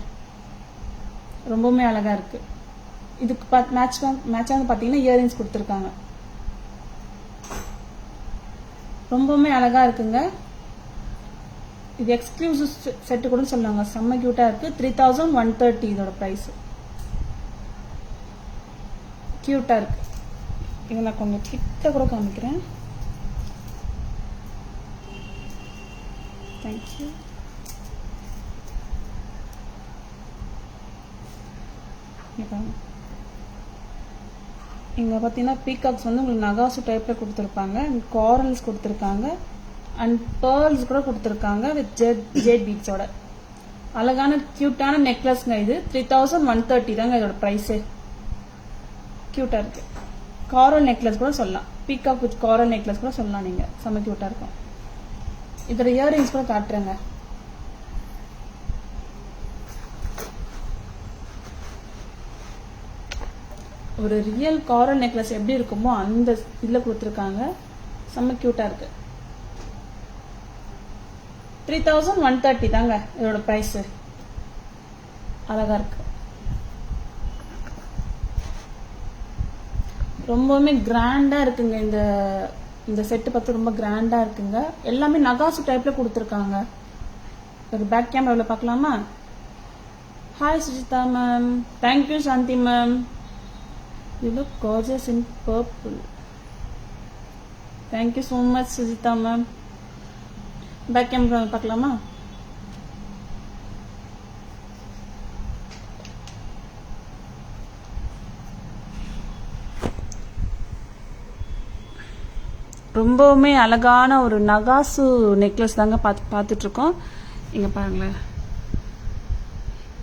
ரொம்பவுமே அழகா இருக்கு. இதுக்கு மேட்சா வந்து பாத்தீங்கன்னா இயரிங்ஸ் கொடுத்துருக்காங்க. ரொம்பவுமே அழகா இருக்குங்க. இது எக்ஸ்க்ளூசிவ் செட்டு கூட சொல்லாங்க. செம்ம கியூட்டா இருக்கு. 3130 இதோட பிரைஸ். கியூட்டா இருக்கு. இதை நான் கொஞ்சம் கிட்ட கூட காமிக்கிறேன். தேங்க்யூ. இங்கே பார்த்தீங்கன்னா பீகாக்ஸ் வந்து உங்களுக்கு நகாசு டைப்பில் கொடுத்துருப்பாங்க, காரல்ஸ் கொடுத்துருக்காங்க, அண்ட் பேர்ல்ஸ் கூட கொடுத்துருக்காங்க வித் ஜெட் பீட்ஸோட. அழகான கியூட்டான நெக்லஸ்ங்க. இது 3130 தாங்க இதோட ப்ரைஸு. கியூட்டாக இருக்கு. காரல் நெக்லஸ் கூட சொல்லலாம். பீகாக் வித் காரல் நெக்லஸ் கூட சொல்லலாம் நீங்கள். செம்ம கியூட்டாக இருக்கும். இதோட இயர்ரிங்ஸ் கூட காட்டுறேங்க. ஒரு ரியல் காரல் நெக்லஸ் எப்படி இருக்குமோ அந்த இதில் கொடுத்துருக்காங்க. செம்ம கியூட்டாக இருக்கு. 3130 தாங்க இதோட ப்ரைஸு. அழகா இருக்கு. ரொம்பவுமே கிராண்டா இருக்குங்க. இந்த செட்டு பார்த்து ரொம்ப கிராண்டா இருக்குங்க. எல்லாமே நகாசு டைப்ல கொடுத்துருக்காங்க. ஒரு பேக் கேமராவில் பார்க்கலாமா? Hi Sujitha ma'am. Thank you Shanthi ma'am. You look gorgeous in purple. Thank you so much Sujita ma'am. Back camera பார்க்கலாமா? ரொம்பவுமே அழகான ஒரு நகாசு நெக்லஸ் தாங்க பார்த்துட்டு இருக்கோம். இங்க பாருங்களேன்.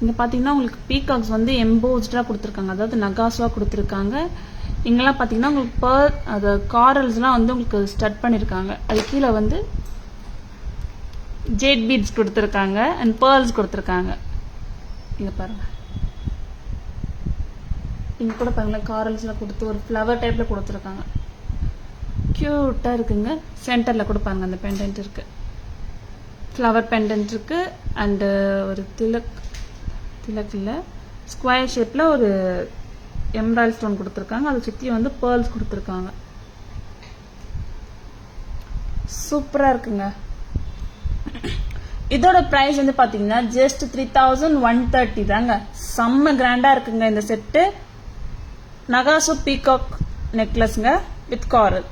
இங்கே பார்த்தீங்கன்னா உங்களுக்கு பீகாக்ஸ் வந்து எம்போஸ்டாக கொடுத்துருக்காங்க, அதாவது நகாஸாக கொடுத்துருக்காங்க. இங்கெல்லாம் பார்த்தீங்கன்னா உங்களுக்கு அது காரல்ஸ்லாம் வந்து உங்களுக்கு ஸ்டட் பண்ணியிருக்காங்க. அது கீழே வந்து ஜெட் பீட்ஸ் கொடுத்துருக்காங்க அண்ட் பேர்ல்ஸ் கொடுத்துருக்காங்க. இங்கே பாருங்க. இங்கே கூட பாருங்களேன் காரல்ஸ்லாம் கொடுத்து ஒரு ஃப்ளவர் டைப்பில் கொடுத்துருக்காங்க. க்யூட்டாக இருக்குங்க. சென்டரில் கூட பாருங்க அந்த பெண்டன்ட் இருக்கு, ஃப்ளவர் பெண்டன்ட் இருக்கு. அண்டு ஒரு திலக்கில் ஸ்கொயர் ஷேப்பில் ஒரு எம்ராய்டரி ஸ்டோன் கொடுத்துருக்காங்க. அதை சுற்றி வந்து பேர்ல்ஸ் கொடுத்துருக்காங்க. சூப்பராக இருக்குங்க. இதோட ப்ரைஸ் வந்து பார்த்தீங்கன்னா ஜஸ்ட் 3130 தாங்க. செம்ம கிராண்டாக இருக்குங்க இந்த செட்டு. நகாசு பீகாக் நெக்லஸ்ங்க வித் காரல்.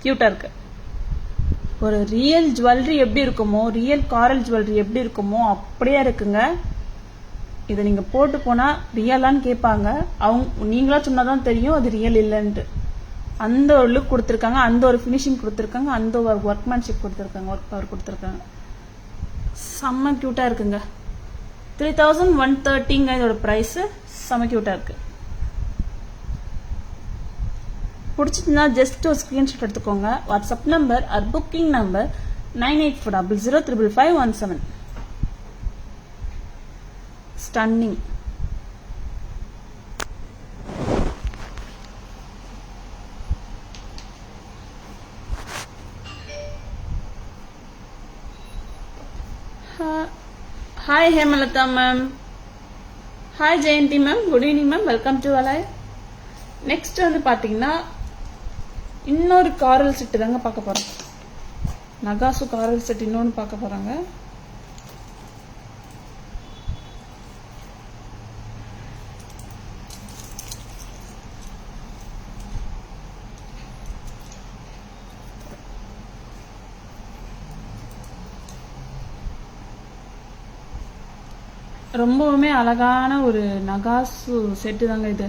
கியூட்டாக இருக்கு. ஒரு ரியல் ஜுவல்லரி எப்படி இருக்குமோ, ரியல் காரல் ஜுவல்லரி எப்படி இருக்குமோ அப்படியே இருக்குங்க. இதை நீங்கள் போட்டு போனால் ரியலான்னு கேட்பாங்க. நீங்களா சொன்னாதான் தெரியும் அது ரியல் இல்லைன்ட்டு. அந்த ஒரு லுக் கொடுத்துருக்காங்க, அந்த ஒரு ஃபினிஷிங் கொடுத்துருக்காங்க, அந்த ஒரு ஒர்க்மேன்ஷிப் கொடுத்துருக்காங்க, ஒர்க் பவர் கொடுத்துருக்காங்க. செம்ம க்யூட்டாக இருக்குங்க. 3130ங்க இதோட ப்ரைஸு. செம்ம க்யூட்டாக இருக்கு. பிடிச்சிருந்தா ஜஸ்ட் ஒரு ஸ்க்ரீன்ஷாட் எடுத்துக்கோங்க. WhatsApp number or booking number 9840055517. Stunning. Hi Hemalata ma'am. Hi Jayanti ma'am. Good evening ma'am. Welcome to Alive. Next வந்து பாத்தீங்கன்னா இன்னொரு காரல் செட்டு தாங்க பார்க்க போறோம். நகாசு காரல் செட் இன்னொன்று பார்க்க போறாங்க. ரொம்பவுமே அழகான ஒரு நகாசு செட்டு தாங்க இது.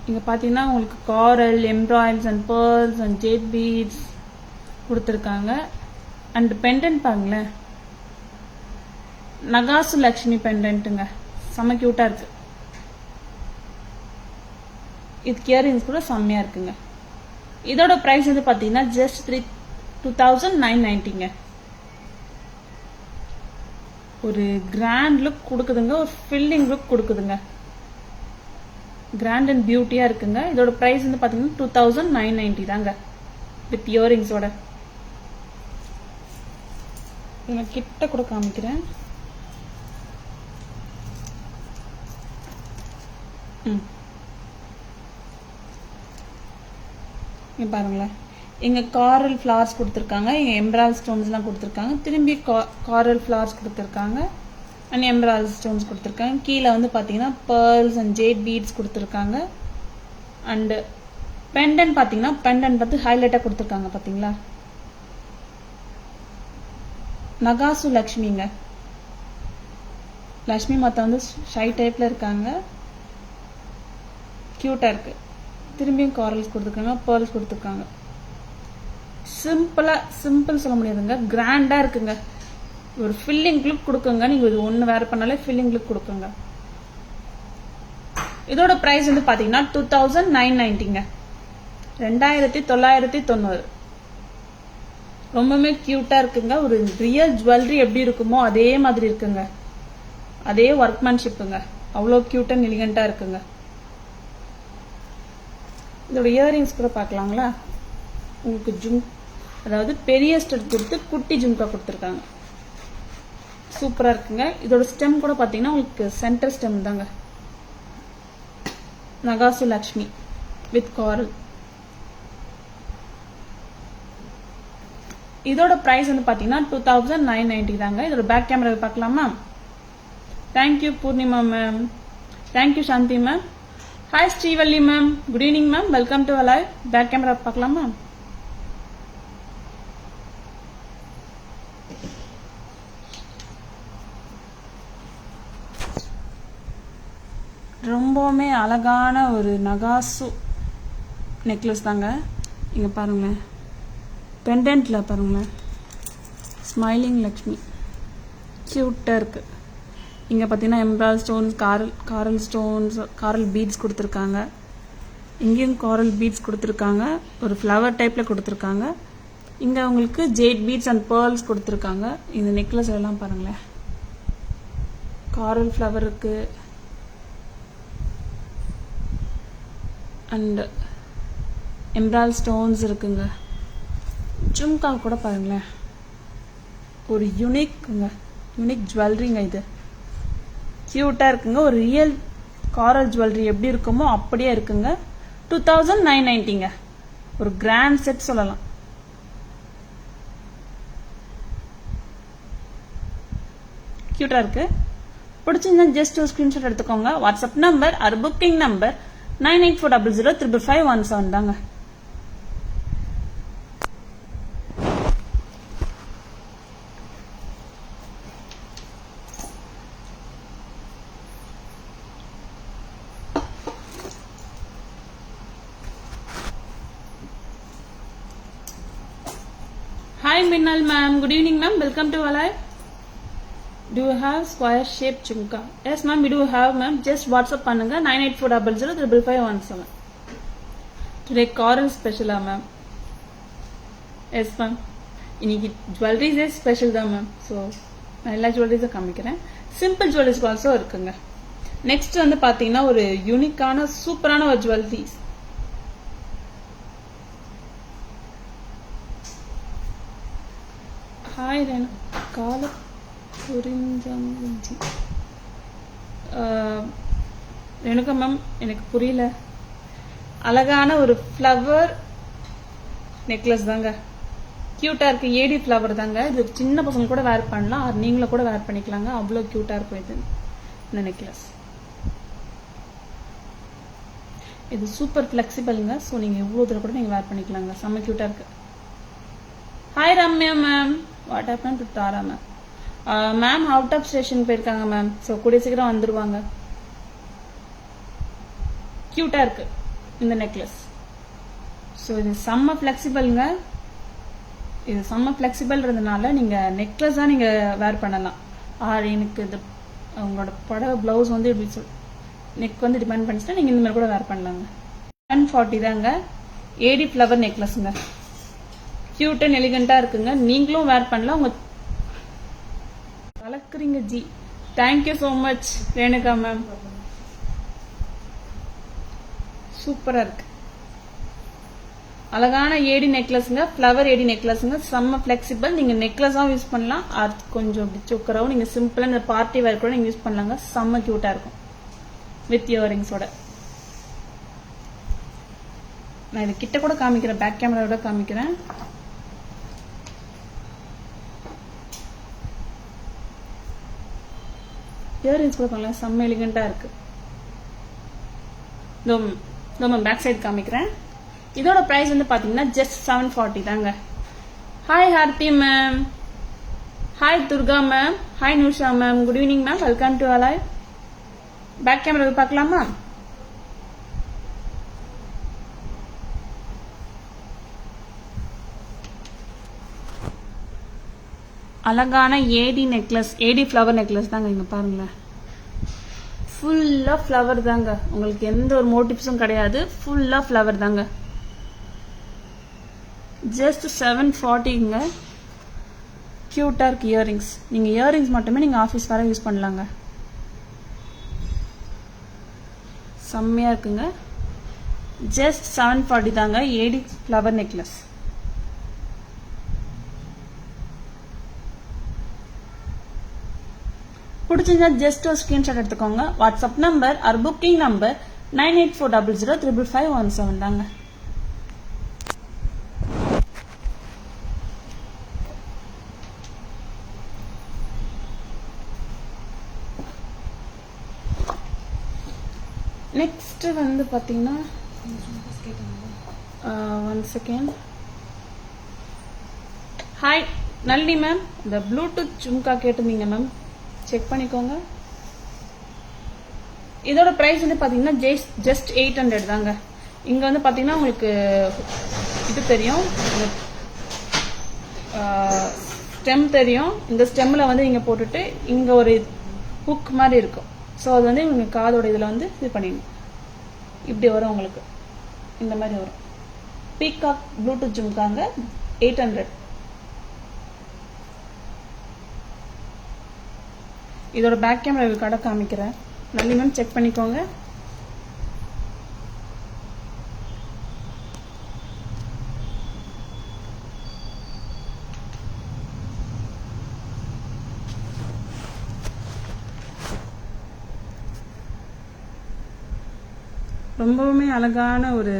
இங்கே பார்த்தீங்கன்னா உங்களுக்கு coral, embroideries and pearls and jet beads கொடுத்துருக்காங்க. அண்ட் பெண்டன்ட் பாருங்களேன், நகாசு லக்ஷ்மி பெண்டன்ட்டுங்க. செம்ம க்யூட்டாக இருக்கு. இதுக்கு இயரிங்ஸ் கூட செம்மையாக இருக்குங்க. இதோட ப்ரைஸ் வந்து பார்த்தீங்கன்னா ஜஸ்ட் 2990ங்க. ஒரு கிராண்ட் லுக் கொடுக்குதுங்க, ஒரு ஃபில்லிங் லுக் கொடுக்குதுங்க. கிராண்ட் அண்ட் பியூட்டியா இருக்குங்க. இதோட பிரைஸ் வந்து பாத்தீங்கன்னா 2990 தாங்க வித் இயரிங்ஸோட. நான் கிட்ட கூட காமிக்கிறேன். பாருங்களேன், இங்கே காரல் ஃப்ளவர்ஸ் கொடுத்துருக்காங்க. இங்கே எம்ப்ராய்டரி ஸ்டோன்ஸ்லாம் கொடுத்துருக்காங்க. திரும்பி காரல் ஃப்ளவர்ஸ் கொடுத்துருக்காங்க அண்ட் எம்ப்ராய்டரி ஸ்டோன்ஸ் கொடுத்துருக்காங்க. கீழே வந்து பார்த்தீங்கன்னா பேர்ல்ஸ் அண்ட் ஜேட் பீட்ஸ் கொடுத்துருக்காங்க. அண்டு பெண்டன் பார்த்தீங்கன்னா பெண்டன் பார்த்து ஹைலைட்டாக கொடுத்துருக்காங்க. பார்த்தீங்களா, நகாசு லக்ஷ்மிங்க. லக்ஷ்மி மாதா வந்து ஷை டைப்பில் இருக்காங்க, க்யூட்டாக இருக்குது. திரும்பியும் காரல்ஸ் கொடுத்துருக்காங்க, பேர்ல்ஸ் கொடுத்துருக்காங்க. சிம்பிள் சொல்ல முடியாதுங்க, கிராண்டாக இருக்குங்க. ஒரு ஃபில்லிங் லுக் கொடுக்குங்க. நீங்கள் இது ஒன்று வேறு பண்ணாலே ஃபில்லிங் லுக் கொடுக்குங்க. இதோட ப்ரைஸ் வந்து பார்த்தீங்கன்னா 2990ங்க, 2990. ரொம்பவுமே க்யூட்டாக இருக்குங்க. ஒரு ரியல் ஜுவல்லரி எப்படி இருக்குமோ அதே மாதிரி இருக்குங்க. அதே ஒர்க்மேன்ஷிப்புங்க. அவ்வளோ க்யூட் அண்ட் எலிகண்டாக இருக்குங்க. இதோட இயரிங்ஸ் கூட பார்க்கலாங்களா. உங்களுக்கு அதாவது பெரிய ஸ்டட் கொடுத்து குட்டி ஜும்கா கொடுத்துருக்காங்க. சூப்பராக இருக்குங்க. இதோட ஸ்டெம் கூட பார்த்தீங்கன்னா உங்களுக்கு சென்டர் ஸ்டெம் தாங்க. நகாசு லக்ஷ்மி வித் காரல். இதோட ப்ரைஸ் வந்து பார்த்தீங்கன்னா 2990 தாங்க. இதோட பேக் கேமரா பார்க்கலாமா. Thank you Poornima ma'am, thank you Shanthi ma'am, hi Srivalli ma'am, good evening ma'am, welcome to alive. Back camera பார்க்கலாமா. ரொம்பவுமே அழகான ஒரு நகாசு நெக்லஸ் தாங்க. இங்கே பாருங்களேன், பெண்டன்ட்டில் பாருங்களேன், ஸ்மைலிங் லக்ஷ்மி க்யூட்டாக இருக்குது. இங்கே பார்த்தீங்கன்னா எம்ப்ராய்டரி ஸ்டோன்ஸ், காரல் ஸ்டோன்ஸ், காரல் பீட்ஸ் கொடுத்துருக்காங்க. இங்கேயும் காரல் பீட்ஸ் கொடுத்துருக்காங்க, ஒரு ஃப்ளவர் டைப்பில் கொடுத்துருக்காங்க. இங்கே உங்களுக்கு ஜேட் பீட்ஸ் அண்ட் பேர்ல்ஸ் கொடுத்துருக்காங்க. இந்த நெக்லஸ் எல்லாம் பாருங்களேன், காரல் ஃப்ளவர் இருக்குது அண்ட் எம்ப்ராய்டரி ஸ்டோன்ஸ் இருக்குங்க. ஜும்கா கூட பாருங்களேன், ஒரு யூனிக் ஜுவல்லரிங்க. இது க்யூட்டாக இருக்குங்க. ஒரு ரியல் காரல் ஜுவல்லரி எப்படி இருக்குமோ அப்படியே இருக்குங்க. 2990ங்க. ஒரு கிராண்ட் செட் சொல்லலாம். க்யூட்டாக இருக்கு. பிடிச்சிருந்தா ஜஸ்ட் ஒரு ஸ்க்ரீன்ஷாட் எடுத்துக்கோங்க. WhatsApp number or booking number 9840055517 தாங்க. Hi Minnal ma'am, good evening ma'am, welcome to Alive. Do you have square shaped jhumka? Yes ma'am, we do have ma'am. Just WhatsApp பண்ணுங்க 9840055517. Today coral special ma'am. Yes ma'am. இன்னைக்கு ஜுவல்லரிஸே ஸ்பெஷல் தான் மேம். ஸோ நான் எல்லா ஜுவல்லரிஸும் காமிக்கிறேன். சிம்பிள் ஜுவல்லரிஸ் ஆல்சோ இருக்குங்க. நெக்ஸ்ட் வந்து பார்த்தீங்கன்னா ஒரு யூனிக்கான சூப்பரான ஒரு ஜுவல்லரிஸ். ஹாய் ரேணு, கால புரிஞ்சி ரேணுகா மேம், எனக்கு புரியல. அழகான ஒரு ஃப்ளவர் நெக்லஸ் தாங்க, க்யூட்டாக இருக்குது. ஏடி ஃப்ளவர் தாங்க. இது சின்ன பசங்க கூட வேர் பண்ணலாம், அது நீங்களும் கூட வேர் பண்ணிக்கலாங்க. அவ்வளோ க்யூட்டாக இருக்கும் இது இந்த நெக்லஸ். இது சூப்பர் ஃப்ளெக்சிபிளுங்க. ஸோ நீங்கள் எவ்வளோ தூரம் கூட நீங்கள் வேர் பண்ணிக்கலாங்க. செம்ம க்யூட்டாக இருக்குது. Hi Ramya ma'am, what happen to Tara ma'am? Ma'am out of station போயிருக்காங்க மேம். ஸோ கூடிய சீக்கிரம் வந்துடுவாங்க. க்யூட்டாக இருக்கு இந்த நெக்லஸ். ஸோ இது செம்ம ஃப்ளெக்சிபிள்ங்க. இது செம்ம ஃப்ளெக்சிபிள்ன்றதுனால நீங்கள் நெக்லஸ் தான் நீங்கள் வேர் பண்ணலாம். எனக்கு இது உங்களோட புடவை ப்ளவுஸ் வந்து இப்படி நெக் வந்து டிபெண்ட் பண்ணிச்சுன்னா நீங்கள் இந்த மாதிரி கூட வேர் பண்ணலாங்க. 140 தாங்க. ஏடி ஃப்ளவர் நெக்லஸுங்க. கியூட் அண்ட் எலிகண்டாக இருக்குங்க. நீங்களும் வேர் பண்ணலாம். உங்க வளர்க்குறீங்க ஜி. Thank you so much Renuka ma'am. சூப்பராக இருக்கு. அழகான ஏடி நெக்லஸுங்க, ஃப்ளவர் ஏடி நெக்லஸுங்க. செம்ம ஃப்ளெக்சிபிள். நீங்கள் நெக்லஸாகவும் யூஸ் பண்ணலாம், அது கொஞ்சம் அப்படி சுக்கராகவும் நீங்கள் சிம்பிளாக இந்த பார்ட்டி வேர் கூட நீங்கள் யூஸ் பண்ணலாங்க. செம்ம க்யூட்டாக இருக்கும் வித் இயரிங்ஸோட. நான் இது கிட்ட கூட காமிக்கிறேன், பேக் கேமராவோட காமிக்கிறேன். இயரிங்ஸ் கூட பண்ணலாம், செம்ம எலிகண்டா இருக்கு. பேக் சைடு காமிக்கிறேன். இதோட பிரைஸ் வந்து பாத்தீங்கன்னா ஜஸ்ட் 740 தாங்க. Hi Aarthi ma'am, hi Durga ma'am, hi நூஷா ma'am, good evening ma'am, welcome to alive. Back camera பார்க்கலாமா? அழகான AD necklace, AD flower necklace தாங்க. இங்க பாருங்களேன், ஃபுல்லா ஃப்ளவர் தாங்க. உங்களுக்கு எந்த ஒரு மோட்டிவ்ஸும் கிடையாது, ஃபுல்லா ஃப்ளவர் தாங்க. ஜஸ்ட் 740ங்க. கியூட்டா இருக்கு இயரிங்ஸ். நீங்க இயரிங்ஸ் மட்டுமே நீங்க ஆஃபீஸ் வர யூஸ் பண்ணலாங்க. செம்மையா இருக்குங்க. ஜஸ்ட் 740 தாங்க ஏடி ஃப்ளவர் நெக்லஸ். பிடிச்சிருந்தா ஜஸ்ட் ஒரு ஸ்கிரீன்ஷாட் எடுத்துக்கோங்க. WhatsApp number or booking number 9840055517 தாங்க. நெக்ஸ்ட் வந்து பாத்தீங்கன்னா, one second. Hi Nalini ma'am, இந்த ப்ளூடூத் ஜும்கா கேட்டிருந்தீங்க மேம், செக் பண்ணிக்கோங்க. இதோட பிரைஸ் வந்து பாத்தீங்கன்னா ஜஸ்ட் 800 தாங்க. இங்க வந்து பாத்தீங்கன்னா உங்களுக்கு இது தெரியும், ஸ்டெம் தெரியும். இந்த ஸ்டெம்ல வந்து நீங்க போட்டுட்டு இங்க ஒரு ஹுக் மாதிரி இருக்கும். ஸோ அது வந்து உங்க காதோட இதுல வந்து இது பண்ணிடணும். இப்படி வரும் உங்களுக்கு, இந்த மாதிரி வரும். பீகாக் ப்ளூடூத் ஜும்காங்க 800. இதோட பேக் கேமரா கடை காமிக்கிறேன், நல்லி மேம் செக் பண்ணிக்கோங்க. ரொம்பவுமே அழகான ஒரு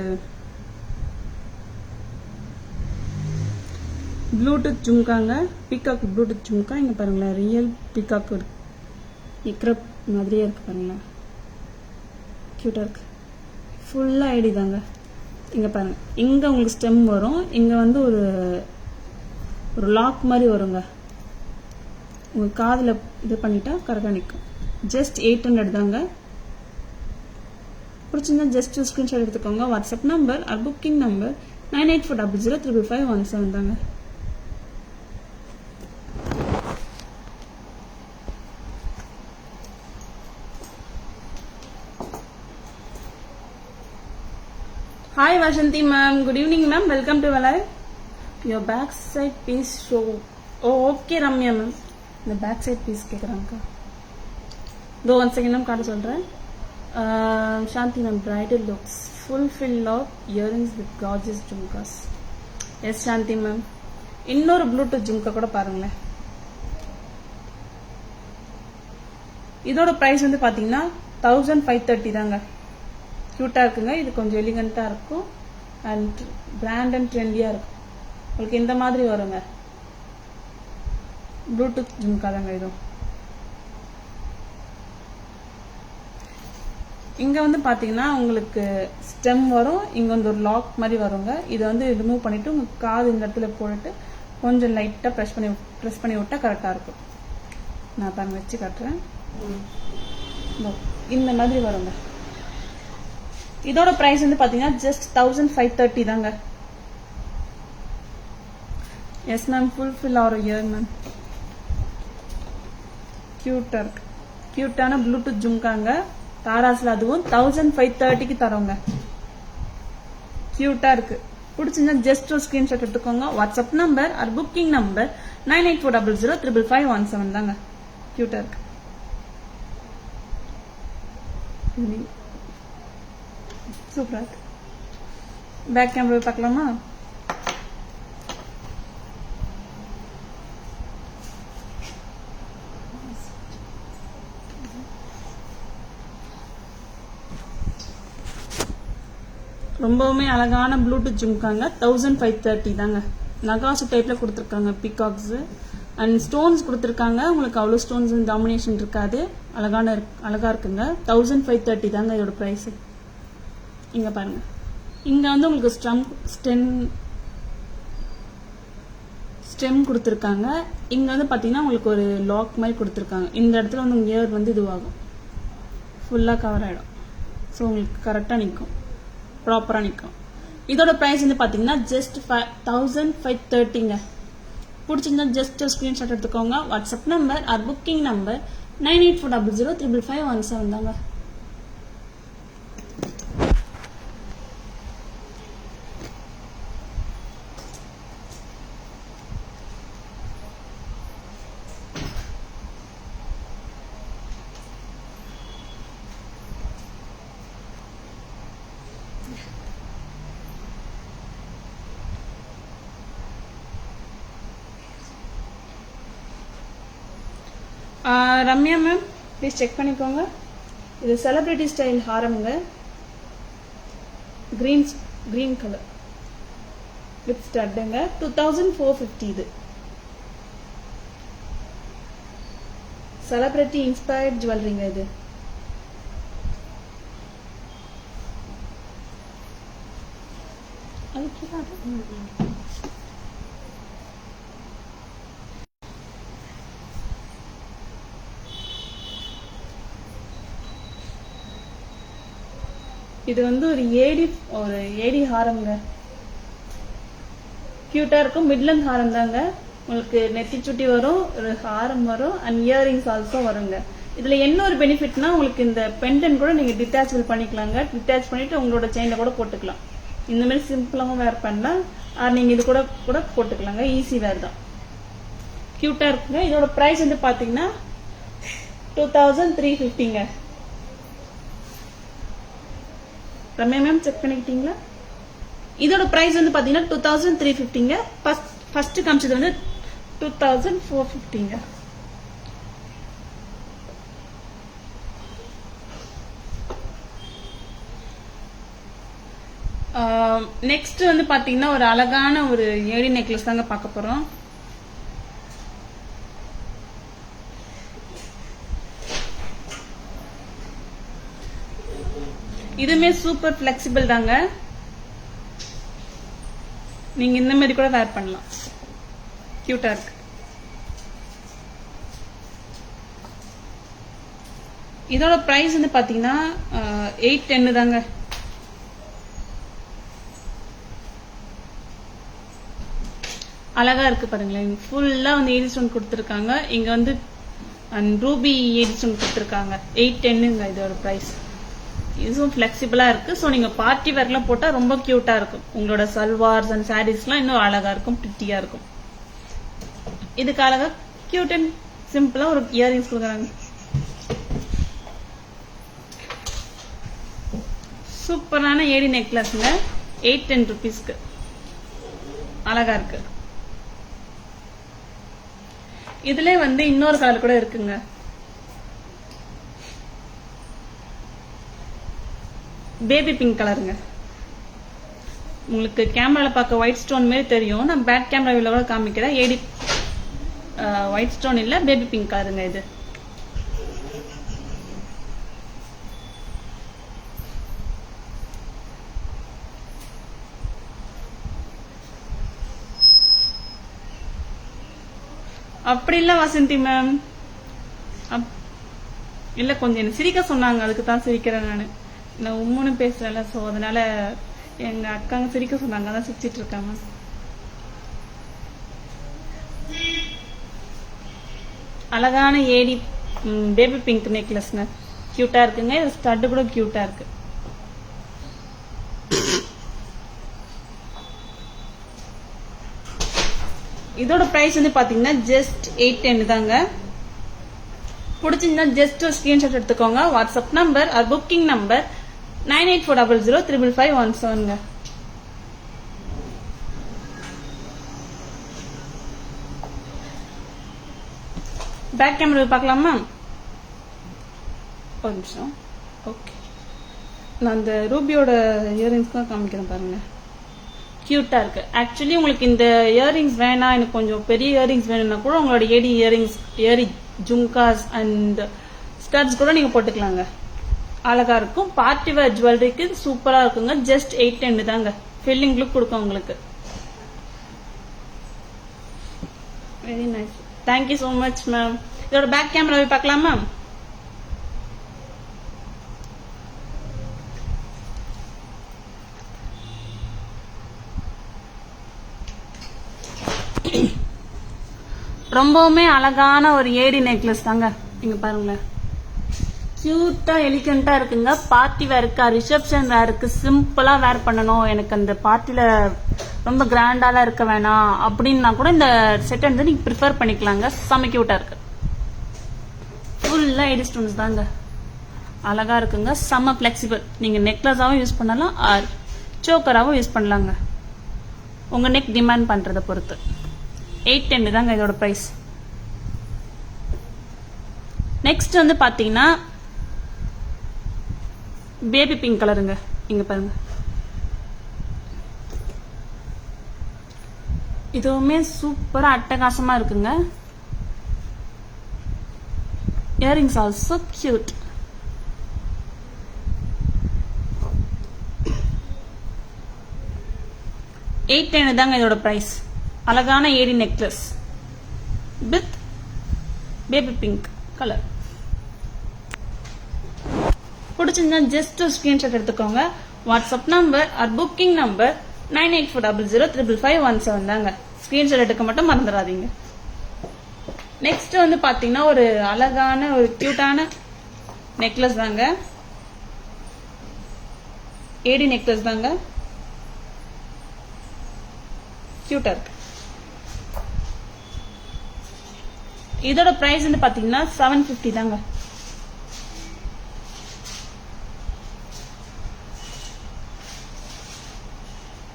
ப்ளூடூத் ஜும்காங்க, பீகாக் ப்ளூடூத் ஜும்கா. இங்க பாருங்களேன், ரியல் பீகாக் இருக்கிற மாதிரியே இருக்கு பாருங்களேன், கியூட்டா இருக்கு. ஃபுல்லா ஐடி தாங்க. இங்க பாருங்க, இங்க உங்களுக்கு ஸ்டெம் வரும், இங்க வந்து ஒரு லாக் மாதிரி வருங்க. உங்க காதுல இது பண்ணிட்டா கரெக்டா நிற்கும். ஜஸ்ட் 800 தாங்க. பிடிச்சிருந்தா ஜஸ்ட் ஸ்கிரீன்ஷாட் எடுத்துக்கோங்க. WhatsApp number or booking number 9840055517 தாங்க. Hi Vashanti ma'am, good evening ma'am, welcome to Alive. Your back side piece show. Oh okay Ramya ma'am, the back side piece கேக்குறாங்க. Go once again ma'am காட்ட சொல்றேன். Shanti ma'am, bridal looks fulfill of earrings with gorgeous jhumkas. Yes Shanti ma'am, இன்னொரு ப்ளூடூத் ஜும்கா கூட பாருங்களேன். இதோட பிரைஸ் வந்து பாத்தீங்கன்னா 1530 தாங்க. கியூட்டா இருக்குங்க. இது கொஞ்சம் எலிகண்டா இருக்கும் அண்ட் பிராண்ட் அண்ட் ட்ரெண்டியா இருக்கும். உங்களுக்கு இந்த மாதிரி வருங்க ப்ளூடூத் ஜும்கா தாங்க. இதுவும் இங்க வந்து பாத்தீங்கன்னா உங்களுக்கு ஸ்டெம் வரும், இங்க வந்து ஒரு லாக் மாதிரி வருங்க. இதை வந்து ரிமூவ் பண்ணிட்டு உங்க காது இந்த இடத்துல போட்டுட்டு கொஞ்சம் லைட்டா ப்ரெஸ் பண்ணி விட்டா கரெக்டா இருக்கும். நான் பாருங்க வச்சு காட்டுறேன். இந்த மாதிரி வருங்க. இதோட பிரைஸ் வந்து பாத்தீங்கன்னா ஜஸ்ட் 1530 தாங்க. Yes ma'am, fulfil or ear ma'am. கியூட்டா இருக்கு. கியூட்டான ப்ளூடூத் ஜும்காங்க தாராஸ்ல, அதுவும் 1530க்கு தரோங்க. கியூட்டா இருக்கு. பிடிச்சிருந்தா ஜஸ்ட் ஒரு ஸ்கிரீன்ஷாட் எடுத்துக்கோங்க. WhatsApp number or booking number 9840055517 தாங்க. கியூட்டா இருக்கு. சூப்பரா இருக்கு. பேக் கேமரா பார்க்கலாமா? ரொம்பவுமே அழகான ப்ளூடூத் ஜும்காங்க 1530 தாங்க. நகாசு டைப்ல கொடுத்துருக்காங்க பீகாக்ஸ் அண்ட் ஸ்டோன்ஸ் கொடுத்துருக்காங்க. உங்களுக்கு அவ்வளோ ஸ்டோன்ஸ் டாமினேஷன் இருக்காது. அழகா இருக்குங்க. 1530 தாங்க இதோட ப்ரைஸ். இங்க பாருங்க, இங்க வந்து உங்களுக்கு ஸ்டெம் கொடுத்துருக்காங்க. இங்க வந்து பாத்தீங்கன்னா உங்களுக்கு ஒரு லாக் மாதிரி கொடுத்துருக்காங்க. இந்த இடத்துல வந்து உங்க இயர் வந்து இதுவாகும், ஃபுல்லா கவர் ஆயிடும். ஸோ உங்களுக்கு கரெக்டா நிற்கும், ப்ராப்பரா நிற்கும். இதோட ப்ரைஸ் வந்து பாத்தீங்கன்னா ஜஸ்ட் 1530ங்க. பிடிச்சிருந்தா ஜஸ்ட் ஸ்கிரீன்ஷாட் எடுத்துக்கோங்க. WhatsApp number or booking number 9840055517 தாங்க. ரம்யா மேம் ப்ளீஸ் செக் பண்ணிக்கோங்க. இது செலிபிரிட்டி ஸ்டைல் ஹாரம்ங்க. கிரீன் கலர் வித் ஸ்டட்டுங்க. 2450. இது செலிபிரிட்டி இன்ஸ்பயர்ட் ஜுவல்லரிங்க. இது இது வந்து ஒரு ஏடி ஹாரம்ங்க. கியூட்டா இருக்கும். மிட்லண்ட் ஹாரம் தாங்க. உங்களுக்கு நெத்தி சுட்டி வரும், ஒரு ஹாரம் வரும் அண்ட் இயரிங்ஸ் ஆல்சோ வருங்க. இதுல என்ன ஒரு பெனிஃபிட்னா உங்களுக்கு இந்த பெண்டன் கூட நீங்க டிட்டாச்சபிள் பண்ணிக்கலாங்க. டிட்டாச் பண்ணிட்டு உங்களோட செயின்ல கூட போட்டுக்கலாம். இந்த மாதிரி சிம்பிளாவும் வேர் பண்ணலாம். நீங்க இது கூட போட்டுக்கலாங்க. ஈஸி வேர் தான். கியூட்டா இருக்குங்க. இதோட பிரைஸ் வந்து பாத்தீங்கன்னா 2350ங்க. ரம்யா மேம் செக் பண்ணிக்கிட்டீங்களா? இதோட பிரைஸ் வந்து பாத்தீங்கன்னா 2350ங்க. ஃபர்ஸ்ட் காமிச்சது வந்து 2450ங்க. நெக்ஸ்ட் வந்து பாத்தீங்கன்னா ஒரு அழகான ஒரு ஏடி நெக்லஸ் தாங்க பார்க்க போறோம். இதுமே சூப்பர் பிளெக்சிபிள் தாங்க. நீங்க இந்த மாதிரி கூட வேர் பண்ணலாம். கியூட்டா இருக்கு. இதோட பிரைஸ் வந்து பாத்தீங்கன்னா 810 தாங்க. அழகா இருக்கு பாருங்களேன். ஃபுல்லா வந்து ஏடி ஸ்டோன் கொடுத்துருக்காங்க. இங்க வந்து ரூபி ஏடி ஸ்டோன் கொடுத்துருக்காங்க. 810ங்க இதோட பிரைஸ். இதுவும் பிளெக்சிபிளா இருக்கு. ஸோ நீங்க பார்ட்டி வேர்லாம் போட்டா ரொம்ப கியூட்டா இருக்கும். உங்களோட சல்வார்ஸ் அண்ட் சாரீஸ்லாம் இன்னும் அழகா இருக்கும், பிரிட்டியா இருக்கும். இதுக்கு அழகா கியூட் அண்ட் சிம்பிளா ஒரு இயரிங்ஸ் கொடுக்குறாங்க. சூப்பரான ஏடி நெக்லஸ்ங்க. 810 rupeesக்கு அழகா இருக்கு. இதுல வந்து இன்னொரு கலர் கூட இருக்குங்க. பேபி பிங்க் கலருங்க. உங்களுக்கு கேமரால பார்க்க ஒயிட் ஸ்டோன் மாதிரி தெரியும். நான் பேக் கேமரா வியூல கூட காமிக்கிறேன். ஏடி ஒயிட் ஸ்டோன் இல்ல, பேபி பிங்க் கலருங்க. இது அப்படி இல்ல வசந்தி மேம், இல்ல கொஞ்சம் என்ன சிரிக்க சொன்னாங்க, அதுக்கு தான் சிரிக்கிறேன். நான் உம்முன்னு பேசுறேன்ல, சோ அதனால எங்க அக்காங்க சிரிக்க சொன்னாங்க, அதான் சிரிச்சிட்டு இருக்காங்க. அழகான ஏடி பேபி பிங்க் நெக்லஸ்ங்க. கியூட்டா இருக்குங்க. இது ஸ்டட் கூட கியூட்டா இருக்கு. இதோட பிரைஸ் வந்து பாத்தீங்கன்னா ஜஸ்ட் 810 தாங்க. பிடிச்சிருந்தா ஜஸ்ட் ஒரு ஸ்கிரீன்ஷாட் எடுத்துக்கோங்க. WhatsApp number or booking number 9840055517ங்க. பேக் கேமரா பார்க்கலாமா? ஒரு நிமிஷம். ஓகே. நான் அந்த ரூபியோட இயரிங்ஸ் தான் காமிக்கிறேன் பாருங்க, கியூட்டா இருக்கு. ஆக்சுவலி உங்களுக்கு இந்த இயரிங்ஸ் வேணாம், எனக்கு கொஞ்சம் பெரிய இயரிங்ஸ் வேணும்னா கூட உங்களோட ஏடி இயரிங்ஸ், ஏரி ஜும்காஸ் அண்ட் ஸ்டட்ஸ் கூட நீங்க போட்டுக்கலாங்க. அழகா இருக்கும். பார்ட்டி வேர் ஜுவல்லரிக்கு சூப்பரா இருக்குங்க. ஜஸ்ட் 810 தாங்க. ஃபில்லிங் லுக் கொடுக்கும் உங்களுக்கு. Very nice. Thank you so much ma'am. இதோட பேக் கேமராவை பார்க்கலாம் மேம். ரொம்பவுமே அழகான ஒரு ஏடி நெக்லஸ் தாங்க. இங்க பாருங்களேன், கியூட்டா எலிகண்டா இருக்குங்க. பார்ட்டி வேருக்கு, ரிசப்ஷன் வேருக்கு, சிம்பிளா வேர் பண்ணணும், எனக்கு அந்த பார்ட்டில ரொம்ப கிராண்டாலாம் இருக்க வேணாம் அப்படின்னா கூட இந்த செட் வந்து நீங்க ப்ரிஃபர் பண்ணிக்கலாங்க. செம்ம கியூட்டா இருக்கு. ஃபுல்லா ஏடி ஸ்டோன்ஸ் தாங்க. அழகா இருக்குங்க. செம்ம பிளெக்சிபிள். நீங்க நெக்லஸாவும் யூஸ் பண்ணலாம், ஆர் சோக்கராவும் யூஸ் பண்ணலாங்க. உங்க நெக் டிமாண்ட் பண்றதை பொறுத்து. 810 தாங்க இதோட பிரைஸ். நெக்ஸ்ட் வந்து பாத்தீங்கன்னா பேபி பிங்க் கலருங்க. இங்க பாருங்க, இதுவுமே சூப்பரா அட்டகாசமா இருக்குங்க. Earrings also cute. $810 தாங்க இதோட பிரைஸ். அழகான AD necklace with baby pink colour. பிடிச்சிருந்தா ஜஸ்ட் ஒரு ஸ்கிரீன்ஷாட் எடுத்துக்கோங்க. WhatsApp number or booking number 9840055517 தாங்க. ஸ்கிரீன்ஷாட் எடுக்க மட்டும் மறந்துடாதீங்க. நெக்ஸ்ட் வந்து பாத்தீங்கன்னா ஒரு அழகான ஒரு கியூட்டான நெக்லஸ் தாங்க. ஏடி நெக்லஸ் தாங்க. கியூட்டா இருக்கு. இதோட பிரைஸ் வந்து பாத்தீங்கன்னா 750 தாங்க.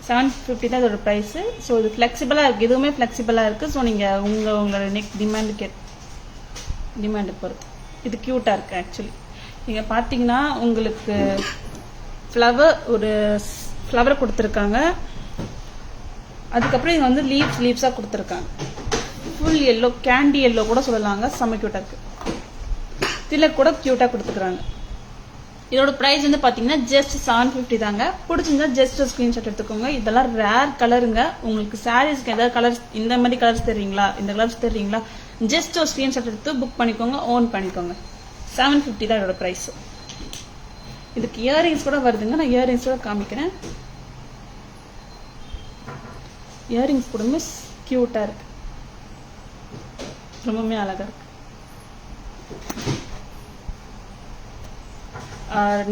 $750 தான் இதோட பிரைஸ். ஸோ இது ஃபிளெக்சிபிளா இருக்கு. இதுவுமே ஃபிளெக்சிபிளா இருக்கு. ஸோ நீங்க உங்களோட நெக் டிமாண்ட் பொறுத்து. இது கியூட்டா இருக்கு. ஆக்சுவலி நீங்க பாத்தீங்கன்னா உங்களுக்கு ஃப்ளவர் கொடுத்துருக்காங்க. அதுக்கப்புறம் இங்க வந்து லீவ்ஸா கொடுத்துருக்காங்க. ஃபுல் எல்லோ, கேண்டி எல்லோ கூட சொல்லலாங்க. செம்ம கியூட்டா இருக்கு. இதுல கூட கியூட்டா கொடுத்துருக்காங்க. இதோட பிரைஸ் வந்து பாத்தீங்கன்னா ஜஸ்ட் 750 தாங்க. பிடிச்சிருந்தா ஜஸ்ட் ஸ்கிரீன்ஷாட் எடுத்துக்கோங்க. இதெல்லாம் ரேர் கலருங்க. உங்களுக்கு சாரீஸ்க்கு ஏதாவது கலர்ஸ், இந்த மாதிரி கலர்ஸ் தெரியுங்களா, இந்த கலர்ஸ் தெரியுங்களா, ஜஸ்ட் ஒரு ஸ்கிரீன்ஷாட் எடுத்து புக் பண்ணிக்கோங்க, ஓன் பண்ணிக்கோங்க. 750 தான் இதோட பிரைஸ். இதுக்கு இயரிங்ஸ் கூட வருதுங்க. நான் இயரிங்ஸ் கூட காமிக்கிறேன். இயரிங்ஸ் கூட மிஸ் கியூட்டா இருக்கு. ரொம்பவுமே அழகா இருக்கு.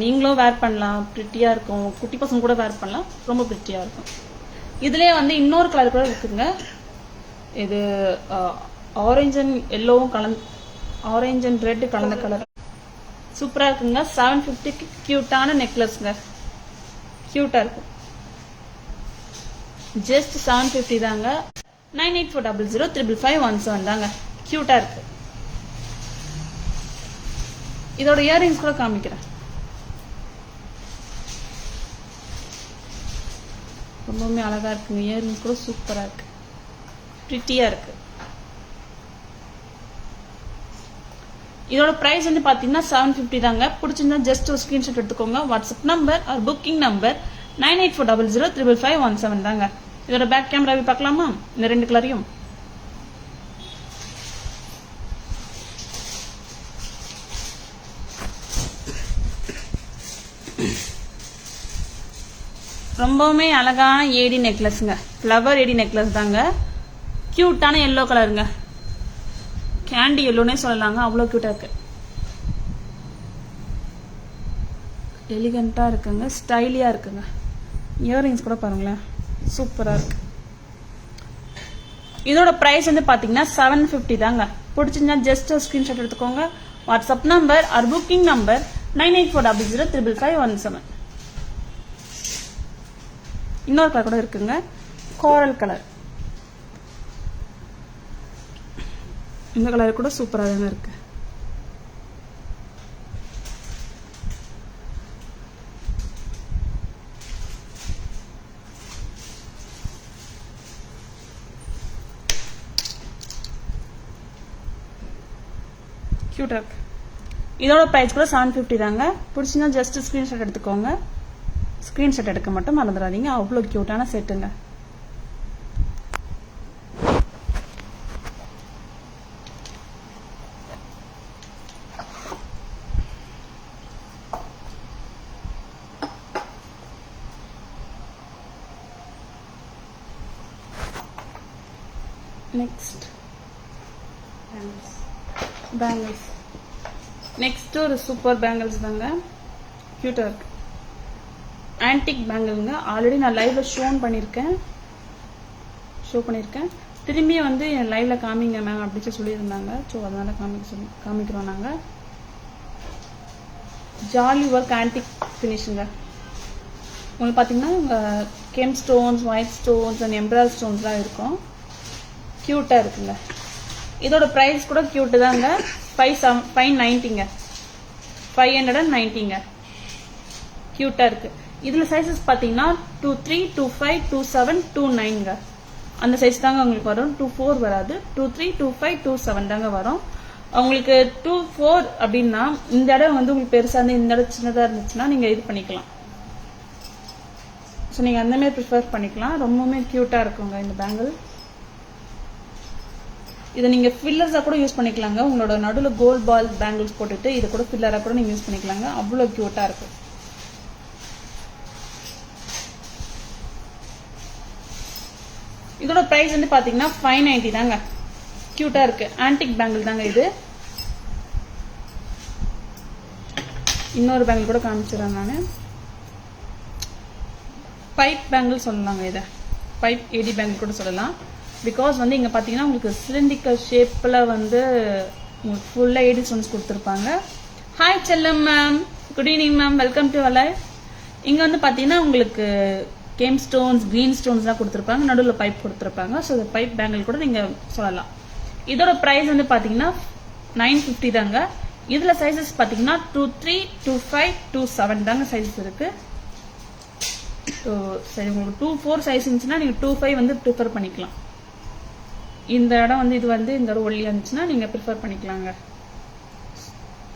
நீங்களும் வேர் பண்ணலாம், பிரிட்டியா இருக்கும். குட்டி பசங்க கூட வேர் பண்ணலாம், ரொம்ப பிரிட்டியா இருக்கும். இதுலயே வந்து இன்னொரு கலர் கூட இருக்குங்க. இது ஆரஞ்சு அண்ட் எல்லோவும் ஆரஞ்சு அண்ட் ரெட் கலந்த கலர். சூப்பரா இருக்குங்க. 750க்கு கியூட்டான நெக்லஸ்ங்க. கியூட்டா இருக்கும். ஜஸ்ட் 750 தாங்க. 9840055517 தாங்க. கியூட்டா இருக்கு. இதோட இயரிங்ஸ் கூட காமிக்கிறேன். ரொம்பவுமே அழகா இருக்குங்க. இயரிங்ஸ் கூட சூப்பரா இருக்கு. பிரிட்டியா இருக்கு. இதோட பிரைஸ் வந்து பாத்தீங்கன்னா 750 தாங்க. பிடிச்சிருந்தா ஜஸ்ட் ஒரு ஸ்கிரீன்ஷாட் எடுத்துக்கோங்க. WhatsApp number or booking number 9840055517 தாங்க. இதோட பேக் கேமராவை பார்க்கலாமா? இந்த ரெண்டு கலரையும் ரொம்பவுமே அழகான ஏடி நெக்லஸ்ங்க. ஃப்ளவர் ஏடி நெக்லஸ் தாங்க. கியூட்டான எல்லோ கலருங்க. கேண்டி எல்லோனே சொல்லலாங்க. அவ்வளோ கியூட்டா இருக்கு. எலிகண்டா இருக்குங்க. ஸ்டைலியா இருக்குங்க. இயரிங்ஸ் கூட பாருங்களேன், சூப்பரா இருக்கு. இதோட பிரைஸ் வந்து பாத்தீங்கன்னா 750 தாங்க. பிடிச்சிருந்தா ஜஸ்ட் ஸ்கிரீன்ஷாட் எடுத்துக்கோங்க. WhatsApp number or booking number 9840055517. இன்னொரு கலர் கூட இருக்குங்க. கோரல் கலர். இந்த கலர் கூட சூப்பரா தாங்க இருக்கு. க்யூட்டாக இருக்கு. இதோட ப்ரைஸ் கூட 750 தாங்க. பிடிச்சிங்கன்னா ஜஸ்ட் ஸ்க்ரீன்ஷாட் எடுத்துக்கோங்க. ஸ்க்ரீன்ஷாட் எடுக்க மட்டும் மறந்துடாதீங்க. அவ்வளோ க்யூட்டான செட்டுங்க. Next bangles. நெக்ஸ்ட் ஒரு சூப்பர் பேங்கிள்ஸ் தாங்க. க்யூட்டாக இருக்கு. ஆன்டிக் பேங்கிள்ங்க. ஆல்ரெடி நான் லைவ்ல ஷோ பண்ணியிருக்கேன். திரும்பியும் வந்து என் லைவ்ல காமிங்க மேம் அப்படின்னு சொல்லியிருந்தாங்க. ஸோ அதனால காமிக்கிறோம் நாங்கள். ஜாலி ஒர்க் ஆன்டிக் ஃபினிஷுங்க. உங்களுக்கு பார்த்தீங்கன்னா உங்கள் gem stones, white stones and embroidery ஸ்டோன்ஸ்லாம் இருக்கும். க்யூட்டாக இருக்குங்க. இதோட ப்ரைஸ் கூட க்யூட்டு தாங்க. 590ங்க. 590ங்க. க்யூட்டாக இருக்கு. இதில் சைஸஸ் பார்த்தீங்கன்னா 23, 25, 27, 29ங்க. அந்த சைஸ் தாங்க உங்களுக்கு வரும். 24 வராது. 23, 25, 27 தாங்க வரும். உங்களுக்கு 24 அப்படின்னா இந்த இடம் வந்து உங்களுக்கு பெருசாக இருந்து இந்த இடம் சின்னதாக இருந்துச்சுன்னா நீங்கள் இது பண்ணிக்கலாம். ஸோ நீங்கள் அந்த மாதிரி ப்ரிஃபர் பண்ணிக்கலாம். ரொம்பவுமே க்யூட்டாக இருக்குங்க இந்த பேங்கிள். இதை நீங்கள் ஃபில்லர்ஸாக கூட யூஸ் பண்ணிக்கலாங்க. உங்களோட நடுவில் கோல்ட் பால் பேங்கிள்ஸ் போட்டுட்டு இதை கூட ஃபில்லராக கூட நீங்கள் யூஸ் பண்ணிக்கலாங்க. அவ்வளோ க்யூட்டாக இருக்கு. இதோட ப்ரைஸ் வந்து பார்த்தீங்கன்னா 590 தாங்க. க்யூட்டாக இருக்கு. ஆன்டிக் பேங்கிள் தாங்க இது. இன்னொரு பேங்கிள் கூட காமிச்சிடறேன் நான். பைப் பேங்கிள் சொல்லலாங்க. இதை பைப் ஏடி பேங்கிள் கூட சொல்லலாம். பிகாஸ் வந்து இங்கே பார்த்தீங்கன்னா உங்களுக்கு சிலிண்டிக்கல் ஷேப்பில் வந்து உங்களுக்கு ஃபுல்லாக ஏடி ஸ்டோன்ஸ் கொடுத்துருப்பாங்க. Hi Chellam ma'am, good evening ma'am, welcome to our live. இங்கே வந்து பார்த்தீங்கன்னா உங்களுக்கு கேம் ஸ்டோன்ஸ், க்ரீன் ஸ்டோன்ஸ்லாம் கொடுத்துருப்பாங்க. நடுவில் பைப் கொடுத்துருப்பாங்க. ஸோ இந்த பைப் பேங்கிள் கூட நீங்கள் சொல்லலாம். இதோட ப்ரைஸ் வந்து பார்த்தீங்கன்னா 950 தாங்க. இதில் சைஸஸ் பார்த்தீங்கன்னா 23, 25, 27 தாங்க சைஸஸ் இருக்கு. சரி, உங்களுக்கு 24 சைஸ் இருந்துச்சுன்னா நீங்கள் 25 வந்து ப்ரிஃபர் பண்ணிக்கலாம். இந்த இடம் வந்து இது வந்து இந்த இடம் ஒல்லியாக இருந்துச்சுன்னா நீங்கள் ப்ரிஃபர் பண்ணிக்கலாங்க.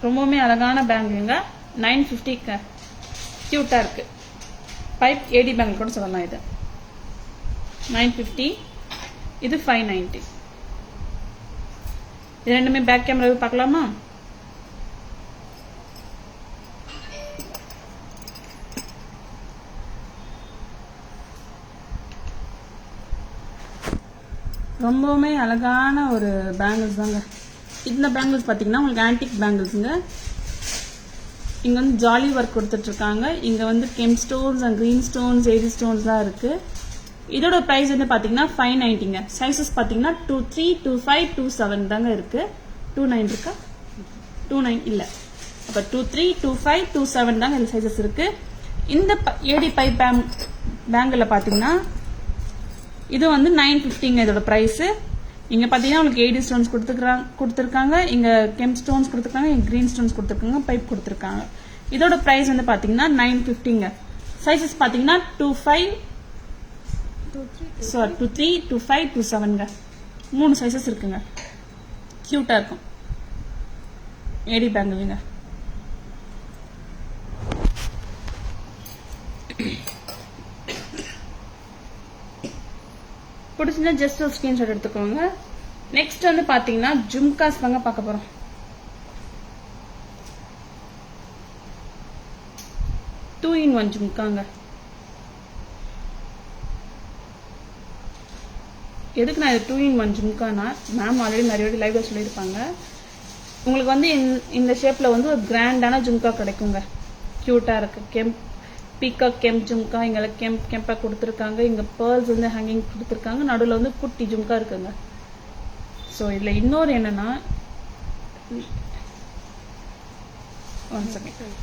ரொம்பவுமே அழகான பேங்கிள்ங்க. 950க்கு க்யூட்டாக இருக்கு. பைப் ஏடி பேங்கிள் கூட சொல்லலாம். இது 950, இது 590. இது ரெண்டுமே பேக் கேமரா பார்க்கலாமா? ரொம்பவுமே அழகான ஒரு பேங்கிள்ஸ் தாங்க. இந்த பேங்கிள்ஸ் பார்த்தீங்கன்னா உங்களுக்கு ஆன்டிக் பேங்கிள்ஸுங்க. இங்கே வந்து ஜாலி ஒர்க் கொடுத்துட்ருக்காங்க. இங்கே வந்து gem stones and green stones, AD ஸ்டோன்ஸ்லாம் இருக்குது. இதோட ப்ரைஸ் வந்து பார்த்தீங்கன்னா 590ங்க. சைஸஸ் பார்த்தீங்கன்னா 23, 25, 27 தாங்க இருக்குது. 29 இருக்கா? 29 இல்லை. அப்போ 23, 25, 27 தாங்க இந்த சைஸஸ் இருக்குது. இந்த ஏடி பைப் பேங்கில் பார்த்தீங்கன்னா இது வந்து 950ங்க இதோட ப்ரைஸு. இங்கே பார்த்தீங்கன்னா உங்களுக்கு ஏடி ஸ்டோன்ஸ் கொடுத்துருக்காங்க. இங்கே கெம் ஸ்டோன்ஸ் கொடுத்துருக்காங்க. இங்கே க்ரீன் ஸ்டோன்ஸ் கொடுத்துருக்காங்க. பைப் கொடுத்துருக்காங்க. இதோட ப்ரைஸ் வந்து பார்த்தீங்கன்னா 950ங்க. சைஸஸ் பார்த்தீங்கன்னா 23, 25, 27ங்க. 3 சைஸஸ் இருக்குங்க. க்யூட்டாக இருக்கும். ஏடி பேங்கிள்ங்க. பிடிச்சிருந்தா ஜஸ்ட் ஒரு ஸ்கிரீன்ஷாட் எடுத்துக்கோங்க. நெக்ஸ்ட் வந்து பாத்தீங்கன்னா ஜும்காஸ் தாங்க பார்க்க போறோம். டூ இன் ஒன் ஜும்காங்க. எதுக்கு நான் இது 2 in 1 ஜும்கானா, மேம் ஆல்ரெடி நிறைய லைவ்ல சொல்லியிருப்பாங்க. உங்களுக்கு வந்து இந்த ஷேப்ல வந்து ஒரு கிராண்டான ஜும்கா கிடைக்குங்க. கியூட்டா இருக்கு. பீகாக் கெம்ப் ஜும்கா இங்கே கெம்பா கொடுத்துருக்காங்க. இங்கே பேர்ல்ஸ் வந்து ஹேங்கிங் கொடுத்துருக்காங்க. நடுவில் வந்து குட்டி ஜும்கா இருக்குங்க. ஸோ இதில் இன்னொரு என்னன்னா, ஒன் செகண்ட்,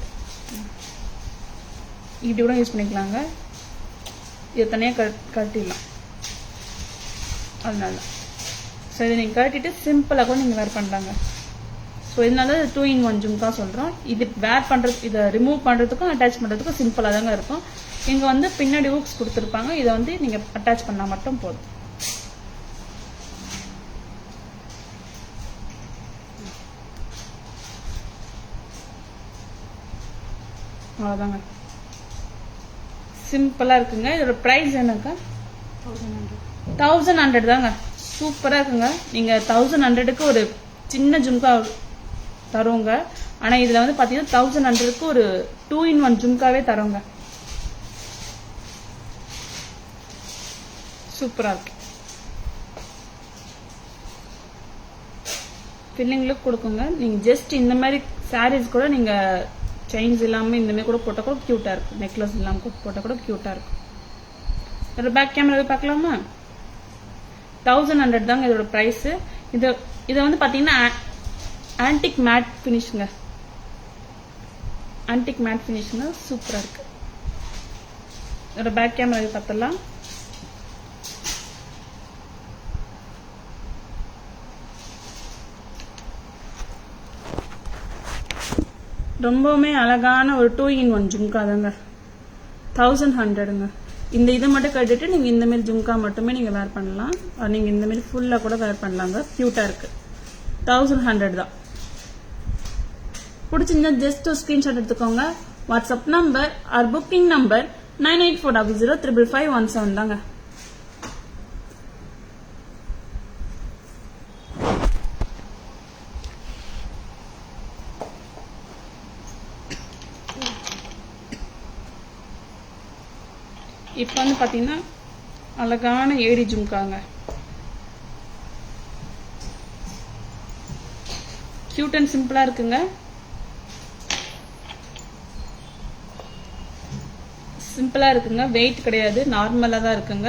இப்படி கூட யூஸ் பண்ணிக்கலாங்க. இது தனியாக கட்டிடலாம். அதனால ஸோ இதை நீங்கள் கட்டிட்டு சிம்பிளாக கூட நீங்கள் வேர் பண்ணலாங்க. ஸோ இதனால 2 in 1 ஜும்கா சொல்கிறோம். இது வேர் பண்ணுறது, இதை ரிமூவ் பண்ணுறதுக்கும் அட்டாச் பண்ணுறதுக்கும் சிம்பிளாக தாங்க இருக்கும். இங்கே வந்து பின்னாடி ஹூக்ஸ் கொடுத்துருப்பாங்க. இதை வந்து நீங்கள் அட்டாச் பண்ணால் மட்டும் போதும். அவ்வளோதாங்க, சிம்பிளாக இருக்குங்க. இதோட ப்ரைஸ் என்னக்கா? 1100 தாங்க. சூப்பராக இருக்குங்க. நீங்கள் 1100க்கு ஒரு சின்ன ஜும்கா தருவோங்க. ஆனால் இதில் வந்து பார்த்தீங்கன்னா 1100க்கு ஒரு 2-in-1 ஜும்காவே தரோங்க. சூப்பராக இருக்கு. ஃபில்லிங் லுக் கொடுக்குங்க. நீங்கள் ஜஸ்ட் இந்த மாதிரி சாரீஸ் கூட நீங்கள் செயின்ஸ் இல்லாமல் இந்த மாதிரி கூட போட்டால் கூட க்யூட்டாக இருக்கும். நெக்லஸ் இல்லாமல் போட்டால் கூட க்யூட்டாக இருக்கும். இதோட பேக் கேமராவை பார்க்கலாமா? 1100 தாங்க இதோட ப்ரைஸு. இதை வந்து பார்த்தீங்கன்னா ஆன்டிக் மேட் ஃபினிஷுங்க. ஆன்டிக் மேட் ஃபினிஷுங்க, சூப்பராக இருக்கு. இதோட பேக் கேமராவை பார்த்துடலாம். ரொம்பவுமே அழகான ஒரு 2-in-1 ஜும்கா தாங்க. 1100ங்க. இந்த இதை மட்டும் கட்டிட்டு நீங்கள் இந்த மாதிரி ஜும்கா மட்டுமே நீங்கள் வேர் பண்ணலாம். நீங்கள் இந்த மாதிரி ஃபுல்லாக கூட வேர் பண்ணலாங்க. க்யூட்டாக இருக்கு. 1100 தான். பிடிச்சிருந்தா ஜஸ்ட் ஒரு ஸ்க்ரீன்ஷாட் எடுத்துக்கோங்க. WhatsApp number or booking number 9840055517 தாங்க. இப்போ வந்து பார்த்தீங்கன்னா அழகான ஏடி ஜும்காங்க. கியூட் அண்ட் சிம்பிளாக இருக்குங்க. சிம்பிளாக இருக்குங்க. வெயிட் கிடையாது, நார்மலாக தான் இருக்குங்க.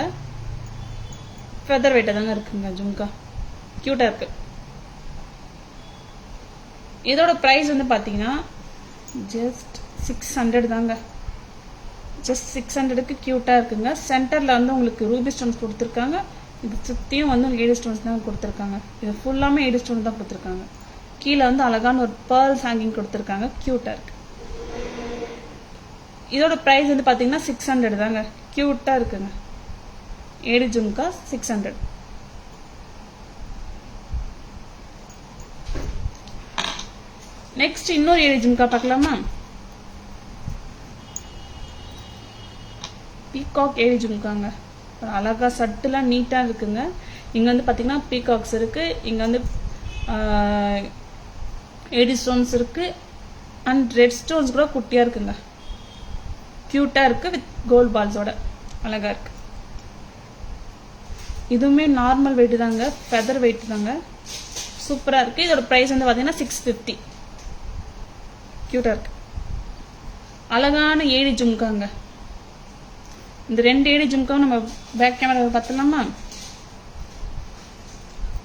ஃபெதர் வெயிட்டாக தாங்க இருக்குங்க ஜும்கா. கியூட்டாக இருக்கு. இதோட ப்ரைஸ் வந்து பார்த்தீங்கன்னா ஜஸ்ட் 600 தாங்க. ஜஸ்ட் 600க்கு க்யூட்டாக இருக்குங்க. சென்டரில் வந்து உங்களுக்கு ரூபி ஸ்டோன்ஸ் கொடுத்துருக்காங்க. இது சுற்றியும் வந்து உங்களுக்கு ஏடி ஸ்டோன்ஸ் தான் கொடுத்துருக்காங்க. இது ஃபுல்லாமே ஏடி ஸ்டோன் தான் கொடுத்துருக்காங்க. கீழே வந்து அழகான ஒரு பேர்ல்ஸ் ஹேங்கிங் கொடுத்துருக்காங்க. க்யூட்டாக இருக்கு. இதோட ப்ரைஸ் வந்து பார்த்தீங்கன்னா 600 தாங்க. க்யூட்டாக இருக்குங்க. ஏடி ஜும்கா 600. நெக்ஸ்ட் இன்னொரு ஏடி ஜும்கா பார்க்கலாமா? பீகாக் ஏடி ஜும்காங்க. அழகா சட்டுலாம் நீட்டாக இருக்குங்க. இங்கே வந்து பார்த்தீங்கன்னா பீகாக்ஸ் இருக்கு. இங்கே வந்து ஏடி ஸ்டோன்ஸ் இருக்கு. அண்ட் ரெட் ஸ்டோன்ஸ் கூட குட்டியாக இருக்குங்க. க்யூட்டாக இருக்கு. வித் கோல்ட் பால்ஸோட அழகா இருக்கு. இதுவுமே நார்மல் வெயிட் தாங்க, ஃபெதர் வெயிட் தாங்க. சூப்பராக இருக்கு. இதோட ப்ரைஸ் வந்து பார்த்தீங்கன்னா 650. க்யூட்டாக இருக்கு. அழகான ஏடி ஜும்காங்க. இந்த 2 ஏடி ஜும்காவும் நம்ம பேக் கேமராவை பார்த்துலாமா?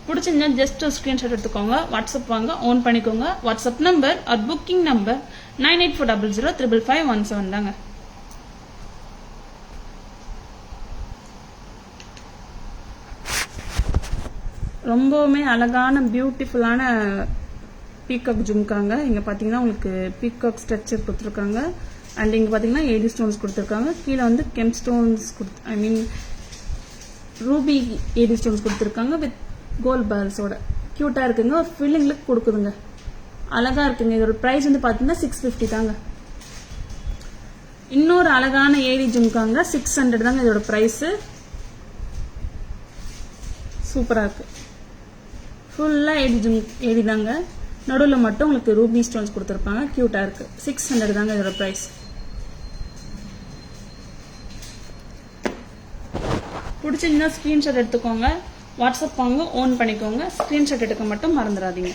பிடிச்சிருந்தா ஜஸ்ட் ஒரு ஸ்க்ரீன்ஷாட் எடுத்துக்கோங்க. வாட்ஸ்அப் வாங்க, ஓன் பண்ணிக்கோங்க. WhatsApp number or booking number 9840055517 தாங்க. ரொம்பவுமே அழகான பியூட்டிஃபுல்லான பீகாக் ஜும்காங்க. இங்கே பார்த்தீங்கன்னா உங்களுக்கு பீகாக் ஸ்ட்ரக்சர் கொடுத்துருக்காங்க. அண்ட் இங்கே பார்த்தீங்கன்னா ஏடி ஸ்டோன்ஸ் கொடுத்துருக்காங்க. கீழே வந்து gem stones ruby AD stones கொடுத்துருக்காங்க வித் கோல்ட் பால்ஸோட. க்யூட்டாக இருக்குங்க. ஒரு ஃபில்லிங் லுக் கொடுக்குதுங்க. அழகாக இருக்குங்க. இதோட ப்ரைஸ் வந்து பார்த்தீங்கன்னா 650 தாங்க. இன்னொரு அழகான ஏடி ஜும்காங்க. 600 தாங்க இதோட ப்ரைஸு. சூப்பராக இருக்கு. ஃபுல்லாக ஏடி தாங்க. நடுவில் மட்டும் உங்களுக்கு ரூபி ஸ்டோன்ஸ் கொடுத்துருப்பாங்க. க்யூட்டாக இருக்கு. 600 தாங்க இதோட ப்ரைஸ். பிடிச்சிருந்தா ஸ்க்ரீன்ஷாட் எடுத்துக்கோங்க. வாட்ஸ்அப் வாங்க, ஓன் பண்ணிக்கோங்க. ஸ்க்ரீன்ஷாட் எடுக்க மட்டும் மறந்துடாதீங்க.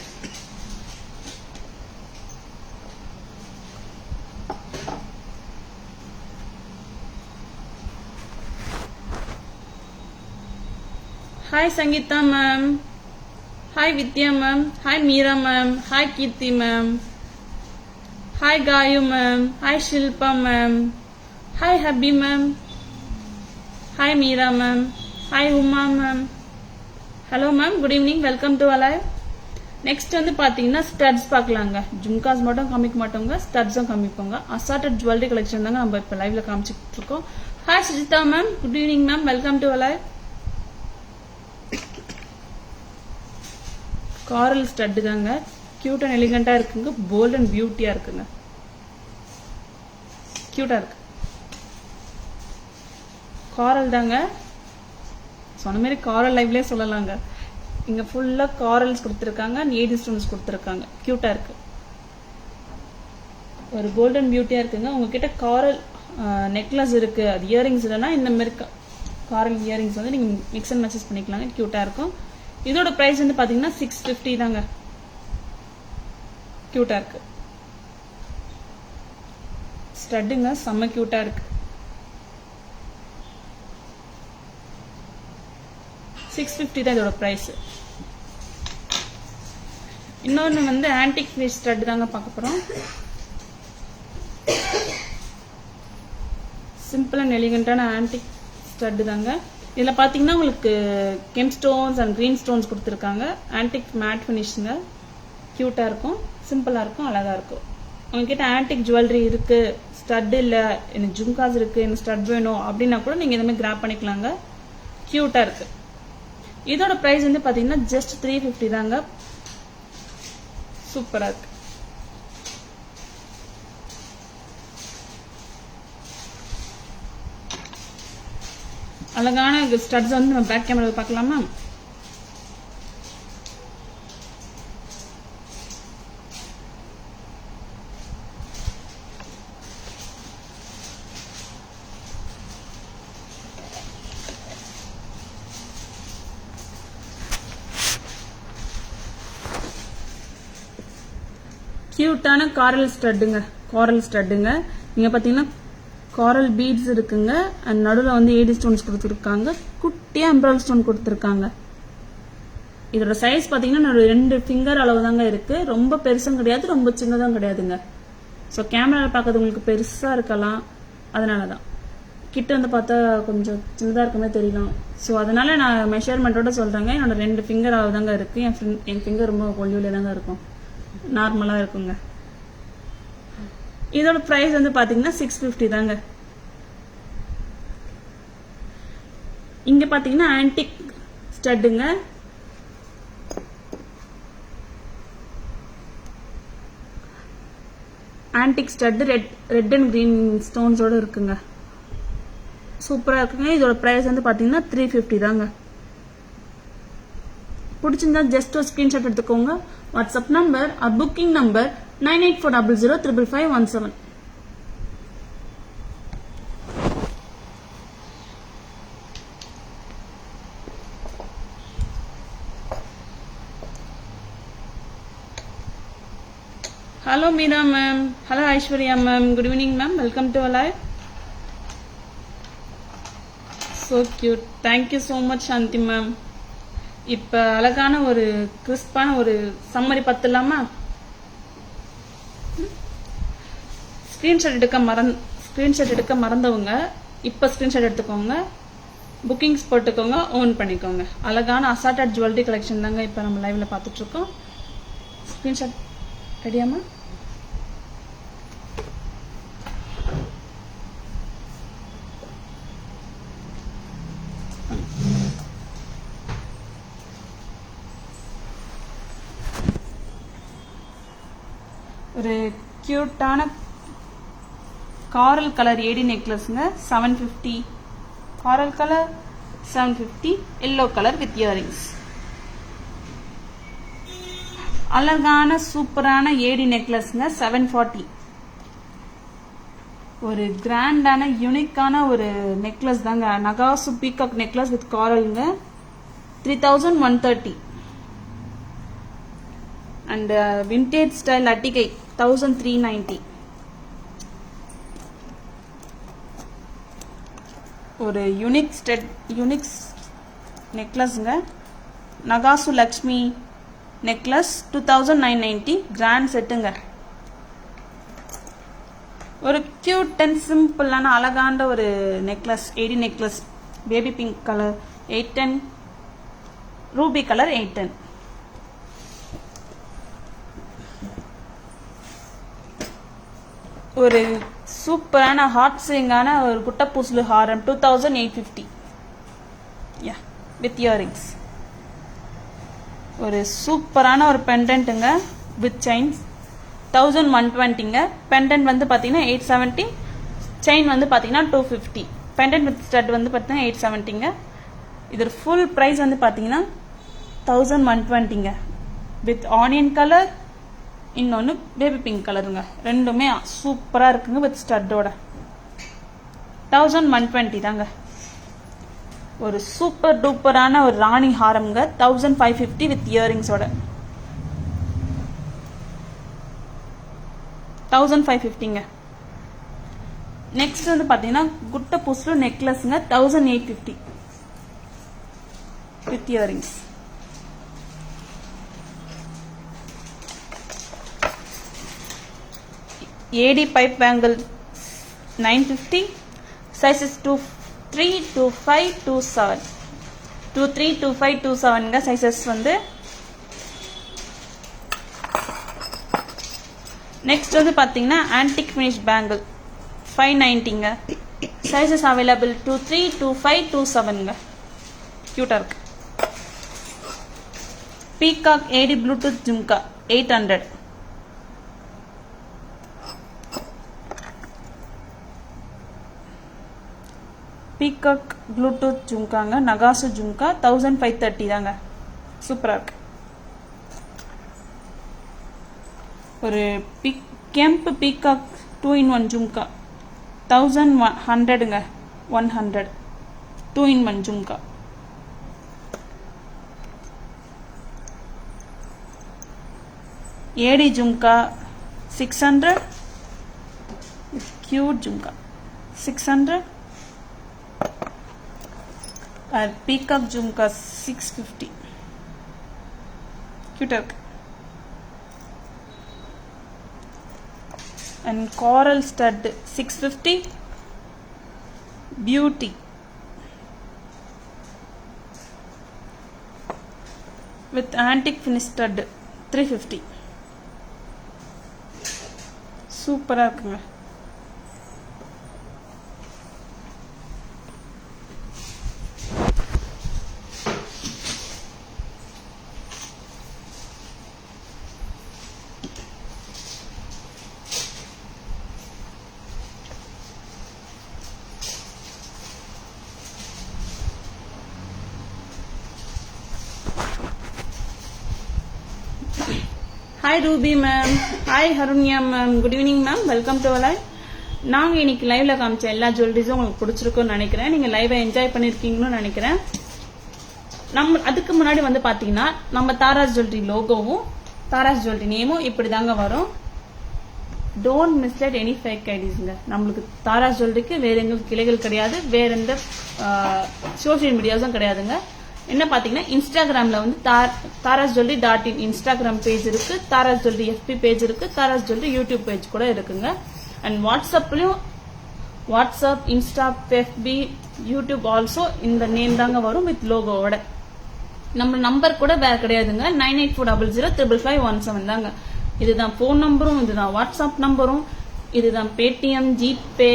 Hi Sangeetha ma'am, hi Vidya ma'am, hi Meera ma'am, hi Keerthi ma'am, hi Gayu ma'am, hi Shilpa ma'am, hi ஹபி ma'am, hi Meera ma'am, hi Uma ma'am. Hello ma'am, good evening, welcome to அலைவ். நெக்ஸ்ட் வந்து பார்த்தீங்கன்னா ஸ்டட்ஸ் பார்க்கலாங்க. ஜும்காஸ் மட்டும் காமிக்க மாட்டோங்க, ஸ்டட்ஸும் காமிப்போங்க. அசார்டட் ஜுவல்லரி கலெக்ஷன் தாங்க நம்ம இப்போ லைவ்ல காமிச்சிட்டு இருக்கோம். Hi Sujitha ma'am, good evening ma'am, welcome to அலைவ். காரல் ஸ்டட் தாங்க. கியூட் அண்ட் எலிகண்டா இருக்குங்க. போல்ட் அண்ட் பியூட்டியா இருக்குங்க. க்யூட்டாக இருக்கு. காரல் தாங்க, சொன்ன மாதிரி காரல் லைவ்லேயே சொல்லலாங்க. இங்கே ஃபுல்லாக காரல்ஸ் கொடுத்துருக்காங்க, ஏடி ஸ்டோன்ஸ் கொடுத்துருக்காங்க. க்யூட்டாக இருக்கு, ஒரு கோல்டன் பியூட்டியாக இருக்குங்க. உங்ககிட்ட காரல் நெக்லஸ் இருக்குது, அது இயரிங்ஸ் இல்லைன்னா இந்த மாதிரி காரல் இயரிங்ஸ் வந்து நீங்கள் மிக்ஸ் அண்ட் மேட்சஸ் பண்ணிக்கலாங்க. க்யூட்டாக இருக்கும். இதோட ப்ரைஸ் வந்து பார்த்தீங்கன்னா 650 தாங்க. க்யூட்டாக இருக்கு, ஸ்டட்டுங்க செம்ம க்யூட்டாக இருக்கு. 650 தான் இதோட ப்ரைஸ். இன்னொன்று வந்து ஆன்டிக் ஃபினிஷ் ஸ்டட் தாங்க பார்க்க போகிறோம். சிம்பிள் அண்ட் எலிகண்டான ஆன்டிக் ஸ்டட் தாங்க. இதில் பார்த்தீங்கன்னா உங்களுக்கு gem stones and green stones கொடுத்துருக்காங்க. ஆன்டிக் மேட் ஃபினிஷுங்க. க்யூட்டாக இருக்கும், சிம்பிளாக இருக்கும், அழகாக இருக்கும். உங்ககிட்ட ஆன்டிக் ஜுவல்லரி இருக்குது, ஸ்டட் இல்லை, எனக்கு ஜும்காஸ் இருக்குது, எனக்கு ஸ்டட் வேணும் அப்படின்னா கூட நீங்கள் இதுமாதிரி கிராப் பண்ணிக்கலாங்க. க்யூட்டாக இருக்குது. இதோட ப்ரைஸ் வந்து பார்த்தீங்கன்னா ஜஸ்ட் 350 தாங்க. சூப்பராக இருக்கு. அழகான ஸ்டட்ஸ் வந்து நம்ம பேக் கேமராவில் பார்க்கலாமா? கியூட்டான காரல் ஸ்டட்டுங்க. நீங்க பாத்தீங்கன்னா காரல் பீட்ஸ் இருக்குங்க. அண்ட் நடுவில் வந்து ஏடி ஸ்டோன்ஸ் கொடுத்துருக்காங்க, குட்டியா எம்பரல் ஸ்டோன் கொடுத்துருக்காங்க. இதோட சைஸ் பாத்தீங்கன்னா 2 ஃபிங்கர் அளவு தாங்க இருக்கு. ரொம்ப பெருசும் கிடையாது, ரொம்ப சின்னதும் கிடையாதுங்க. ஸோ கேமராவில் பார்க்கறது உங்களுக்கு பெருசா இருக்கலாம், அதனாலதான். கிட்ட வந்து பார்த்தா கொஞ்சம் சின்னதாக இருக்குமே தெரியலாம். ஸோ அதனால நான் மெஷர்மெண்ட்டோட சொல்றேங்க. என்னோட 2 ஃபிங்கர் அளவு தாங்க இருக்கு. என் ஃபிங்கர் ரொம்ப ஒல்லியில தாங்க இருக்கும், நார்மலா இருக்குங்க. இதோட பிரைஸ் வந்து பாத்தீங்கன்னா 650 தாங்க. இங்க பாத்தீங்கன்னா ஆன்டிக் ஸ்டட்டுங்க. Antique stud red and green ஸ்டோன்ஸோட இருக்குங்க. சூப்பரா இருக்குங்க. இதோட பிரைஸ் வந்து பாத்தீங்கன்னா 350 தாங்க. பிடிச்சிருந்தா ஜஸ்ட் ஒரு ஸ்கிரீன்ஷாட் எடுத்துக்கோங்க. WhatsApp number or booking number 9840055517. Hello Meera ma'am. Hello Aishwarya ma'am. Good evening ma'am. Welcome to our live. So cute. Thank you so much Shanti ma'am. இப்போ அழகான ஒரு கிறிஸ்பான ஒரு சம்மரி பத்தலாமா? ஸ்கிரீன்ஷாட் எடுக்க மறந்தவங்க இப்போ ஸ்கிரீன்ஷாட் எடுத்துக்கோங்க, புக்கிங்ஸ் போட்டுக்கோங்க, ஓன் பண்ணிக்கோங்க. அழகான அசார்டட் ஜுவல்லரி கலெக்ஷன் தாங்க இப்போ நம்ம லைவ்ல பார்த்துட்டு இருக்கோம். ஸ்கிரீன்ஷாட் ரெடியாமா? ஒரு கியூட்டான காரல் கலர் ஏடி நெக்லஸ்ங்க. 750 coral colour, 750 yellow colour with earrings. அழகான சூப்பரான ஏடி நெக்லஸ்ங்க. 740 ஒரு கிராண்டான யூனிக்கான ஒரு நெக்லஸ் தாங்க. நகாசு பீகாக் நெக்லஸ் வித் காரல்ங்க. 3130 அண்ட் விண்டேஜ் ஸ்டைல் அட்டிகை 1390. ஒரு யூனிக் நெக்லஸ்ங்க. நகாசு லக்ஷ்மி நெக்லஸ் 2990 கிராண்ட் செட்டுங்க. ஒரு கியூட் அண்ட் சிம்பிளான அழகான ஒரு necklace, AD necklace. Baby pink colour 810, ruby colour 810. ஒரு சூப்பரான ஹாட் சிங்கான ஒரு குட்டப்பூசலு ஹாரம் 2850 வித் இயரிங்ஸ். ஒரு சூப்பரான ஒரு பெண்டன்ட்டுங்க வித் செயின்ஸ் 1120ங்க. பெண்டன்ட் வந்து பார்த்தீங்கன்னா 870, செயின் வந்து பார்த்தீங்கன்னா 250. பெண்டன்ட் வித் ஸ்டட் வந்து பார்த்தீங்கன்னா 870ங்க. இது ஃபுல் ப்ரைஸ் வந்து பார்த்தீங்கன்னா 1120ங்க. வித் ஆனியன் கலர், இன்னொன்று பேபி பிங்க் கலருங்க. ரெண்டுமே சூப்பராக இருக்குங்க வித் ஸ்டட்டோட. 1120 தாங்க. ஒரு சூப்பர் டூப்பரான ஒரு ராணி ஹாரம்ங்க. 1550 வித் இயரிங்ஸோட. 1550ங்க. நெக்ஸ்ட் வந்து பார்த்தீங்கன்னா குட்ட பூஸ்லு நெக்லஸ்ங்க. 1850 with earrings. AD pipe bangle 950. Sizes 23, 25, 27. 23, 25, 27ங்க சைசஸ் வந்து. நெக்ஸ்ட் வந்து பார்த்தீங்கன்னா ஆன்டிக் ஃபினிஷ் பேங்கிள் 590ங்க. சைசஸ் அவைலபிள் 23, 25, 27ங்க. க்யூட்டாக இருக்கு. Peacock AD bluetooth jhumka 800. Peacock bluetooth ஜும்காங்க. நகாசு ஜும்கா 1530 தாங்க. சூப்பராக இருக்கு. ஒரு கெம்ப் பீகாக் 2-in-1 ஜும்கா 1100ங்க. 100 2-in-1 jhumka. AD jhumka 600. Cute jhumka 600. Peacock jhumka 650. கியூட்டாக இருக்கு. And coral stud 650. Beauty with antique finish stud 350. சூப்பராக இருக்குங்க. Hi Ruby ma'am. ஹாய் ஹருண்யா ma'am. Good evening ma'am. Welcome to live. நாங்கள் இன்னைக்கு லைவ்ல காமிச்ச எல்லா ஜுவல்லரிஸும் உங்களுக்கு பிடிச்சிருக்குன்னு நினைக்கிறேன். நீங்கள் லைவை என்ஜாய் பண்ணியிருக்கீங்கன்னு நினைக்கிறேன். அதுக்கு முன்னாடி வந்து பார்த்தீங்கன்னா நம்ம தாராஸ் ஜுவல்லரி லோகோவும் தாராஸ் ஜுவல்லரி நேமும் இப்படி தாங்க வரும். டோன்ட் மிஸ்லெட் எனி ஃபேக் ஐடிஸ்ங்க. நம்மளுக்கு தாராஸ் ஜுவல்லரிக்கு வேற எங்களுக்கு கிளைகள் கிடையாது. வேற எந்த சோஷியல் மீடியாஸும் கிடையாதுங்க. என்ன பார்த்தீங்கன்னா இன்ஸ்டாகிராமில் வந்து Tara's jewellery .in Instagram page இருக்கு. தாராஸ் ஜுவல்லரி FB பேஜ் இருக்கு. தாராஸ் ஜுவல்லரி யூடியூப் பேஜ் கூட இருக்குங்க. அண்ட் வாட்ஸ்அப்லயும் WhatsApp, Insta, FB, YouTube also இந்த நேம் தாங்க வரும் வித் லோகோவோட. நம்ம நம்பர் கூட வேற கிடையாதுங்க. 9840055517 தாங்க. இதுதான் ஃபோன் நம்பரும், இதுதான் வாட்ஸ்அப் நம்பரும், இதுதான் பேடிஎம், ஜிபே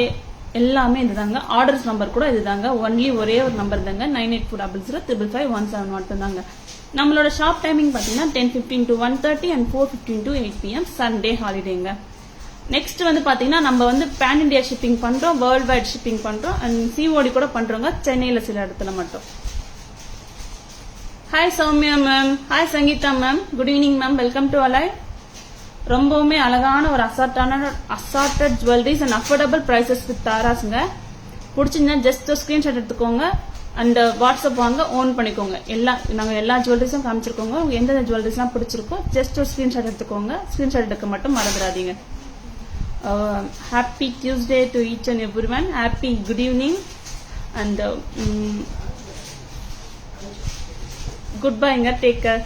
எல்லாமே இதுதாங்க. ஆர்டர்ஸ் நம்பர் கூட இதுதாங்க. ஒன்லி ஒரே ஒரு நம்பர் தாங்க. 9840055517 மட்டும் தாங்க. நம்மளோட ஷாப் டைமிங் பார்த்தீங்கன்னா 10:15 to 1:30 and 4:15 to 8 PM. Sunday ஹாலிடேங்க. நெக்ஸ்ட் வந்து பார்த்தீங்கன்னா நம்ம வந்து பேன் இண்டியா ஷிப்பிங் பண்றோம், வேர்ல்ட் வைட் ஷிப்பிங் பண்றோம், அண்ட் COD கூட பண்றோங்க. சென்னையில் சில இடத்துல மட்டும். Hi Sowmya ma'am. Hi Sangeetha ma'am. Good evening ma'am. Welcome to அலைவ். ரொம்பவுமே அழகான ஒரு assorted jewelleries and affordable prices with தாராஸ்ங்க. பிடிச்சிருந்தா ஜஸ்ட் ஸ்கிரீன்ஷாட் எடுத்துக்கோங்க அண்ட் வாட்ஸ்அப் வாங்க ஓன் பண்ணிக்கோங்க. நாங்கள் எல்லா ஜுவல்லரிஸும் காமிச்சிருக்கோங்க. உங்களுக்கு எந்தெந்த ஜுவல்லரிஸ்லாம் பிடிச்சிருக்கோ ஜஸ்ட் ஒரு ஸ்கிரீன்ஷாட் எடுத்துக்கோங்க. ஸ்கிரீன்ஷாட் எடுக்க மட்டும் மறந்துடாதீங்க. Happy Tuesday to each and everyone. Happy good evening and good பைங்க. Take care.